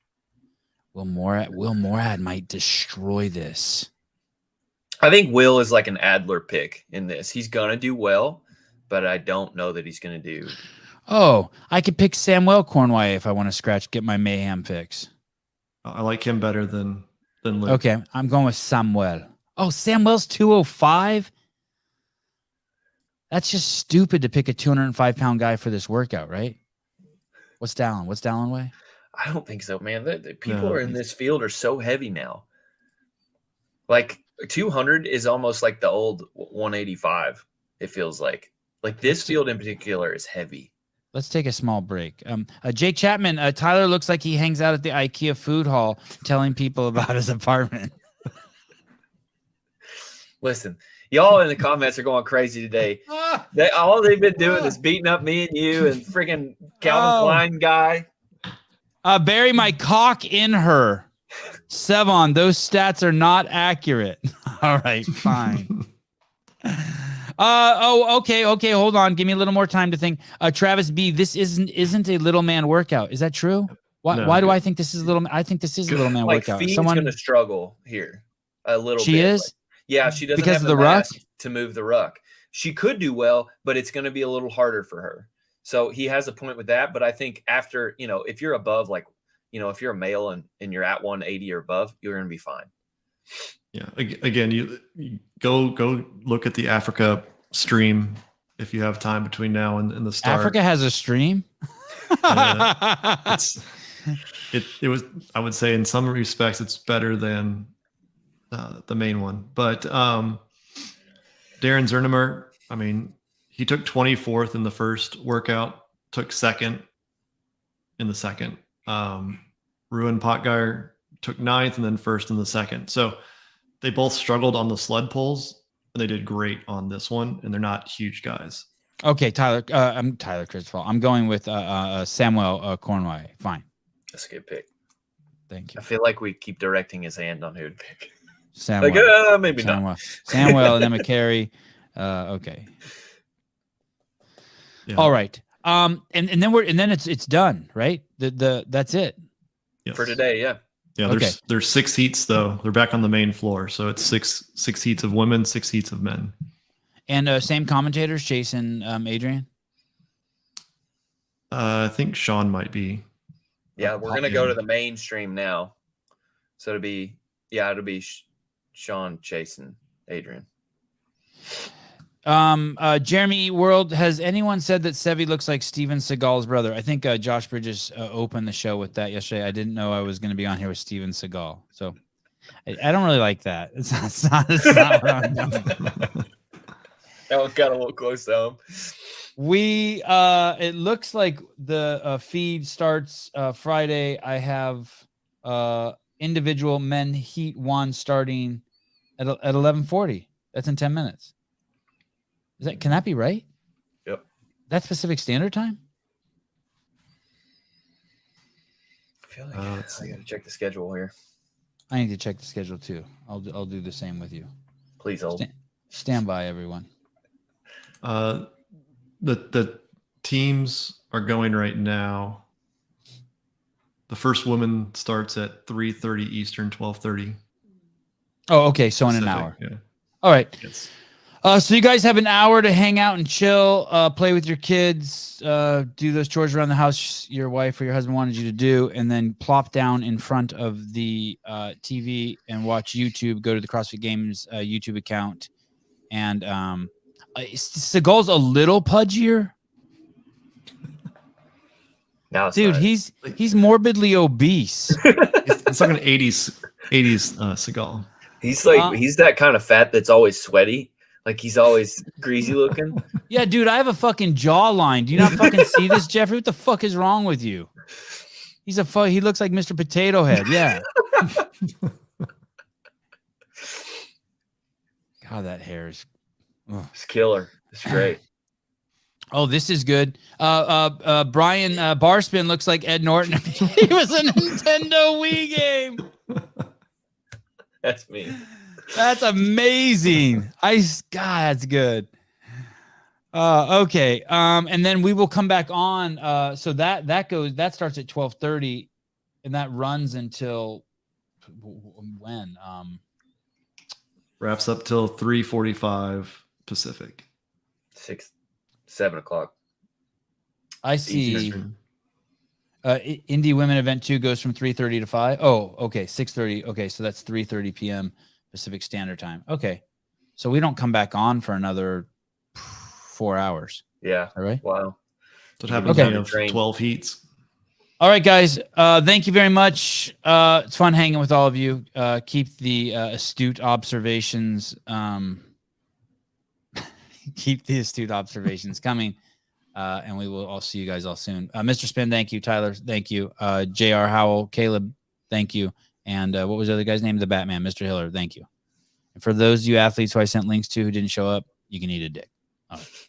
Will Morad might destroy this. I think Will is like an Adler pick in this. He's going to do well, but I don't know that he's going to do. Oh, I could pick Samuel Cornway if I want to get my mayhem picks. I like him better than Luke. Okay, I'm going with Samuel. Oh, Samuel's 205? That's just stupid to pick a 205-pound guy for this workout, right? What's Dallin? What's Dallin weigh? I don't think so, man. The people are in this field are so heavy now. Like 200 is almost like the old 185. It feels like this field in particular is heavy. Let's take a small break. Jake Chapman, Tyler looks like he hangs out at the IKEA food hall telling people about his apartment. Listen, y'all in the comments are going crazy today. All they've been doing is beating up me and you and freaking Calvin Klein guy. Bury my cock in her. Sevan, those stats are not accurate. All right, fine. Okay. Hold on. Give me a little more time to think. Travis B, this isn't a little man workout. Is that true? Why do I think this is a little? I think this is a little man workout. Fiend's going to struggle here a little bit. She is. Yeah, she doesn't because have of the ruck to move the ruck. She could do well, but it's going to be a little harder for her. So he has a point with that. But I think after, if you're above, if you're a male and you're at 180 or above, you're going to be fine. Yeah. Again, you go look at the Africa stream if you have time between now and the start. Africa has a stream. It was, I would say, in some respects, it's better than the main one. But Darren Zernemer, I mean, he took 24th in the first workout, took second in the second. Ruin Potgeier took 9th and then first in the second. So they both struggled on the sled pulls, and they did great on this one, and they're not huge guys. Okay, Tyler. I'm Tyler Criswell. I'm going with Samuel Cornway. Fine. That's a good pick. Thank you. I feel like we keep directing his hand on who to pick. Samuel. Maybe Samuel. not. Samuel and then McCary. Okay. Yeah. All right. And then it's done, right? That's it. Yes. For today, yeah. Yeah, there's 6 heats though. They're back on the main floor, so it's six heats of women, 6 heats of men. And same commentators, Jason, Adrian. I think Sean might be. Yeah, we're gonna go to the mainstream now, so it'll be Sean, Jason, Adrian. Jeremy World, has anyone said that Sevi looks like Steven Seagal's brother? I think Josh Bridges opened the show with that yesterday. I didn't know I was going to be on here with Steven Seagal, so I don't really like that. It's not what I'm doing. That one got a little close to home. It looks like the feed starts Friday. I have individual men heat 1 starting at 11:40. That's in 10 minutes. Can that be right? Yep. That's Pacific Standard Time? I feel like I gotta check the schedule here. I need to check the schedule too. I'll do the same with you. Please hold. Stand by, everyone. The teams are going right now. The first woman starts at 3:30 Eastern, 12:30. Oh, okay. So in an Pacific, hour. Yeah. All right. Yes. So you guys have an hour to hang out and chill, play with your kids, do those chores around the house your wife or your husband wanted you to do, and then plop down in front of the TV and watch YouTube. Go to the CrossFit Games YouTube account. And Seagal's a little pudgier. Now, dude, he's morbidly obese. It's like an 80s Seagal. He's like he's that kind of fat that's always sweaty. Like he's always greasy looking. Yeah, dude, I have a fucking jawline. Do you not fucking see this, Jeffrey? What the fuck is wrong with you? He looks like Mr. Potato Head. Yeah. God, that hair is. It's killer. It's great. Oh, this is good. Brian Barspin looks like Ed Norton. He was a Nintendo Wii game. That's me. That's amazing. God, that's good. Okay. And then we will come back on. So that starts at 12:30 and that runs until when? Wraps up till 3:45 Pacific. 7 o'clock. I see. Eastern. Indie Women Event 2 goes from 3:30 to 5. Oh, okay. 6:30. Okay. So that's 3:30 p.m. Pacific Standard Time. Okay. So we don't come back on for another 4 hours. Yeah. All right. Wow. So it happens Okay. when you have 12 heats. All right, guys. Thank you very much. It's fun hanging with all of you. Keep the astute observations. Keep the astute observations coming. And we will all see you guys all soon. Mr. Spin, thank you. Tyler, thank you. J.R. Howell, Caleb, thank you. And what was the other guy's name? The Batman, Mr. Hiller, thank you. And for those of you athletes who I sent links to who didn't show up, you can eat a dick. All right.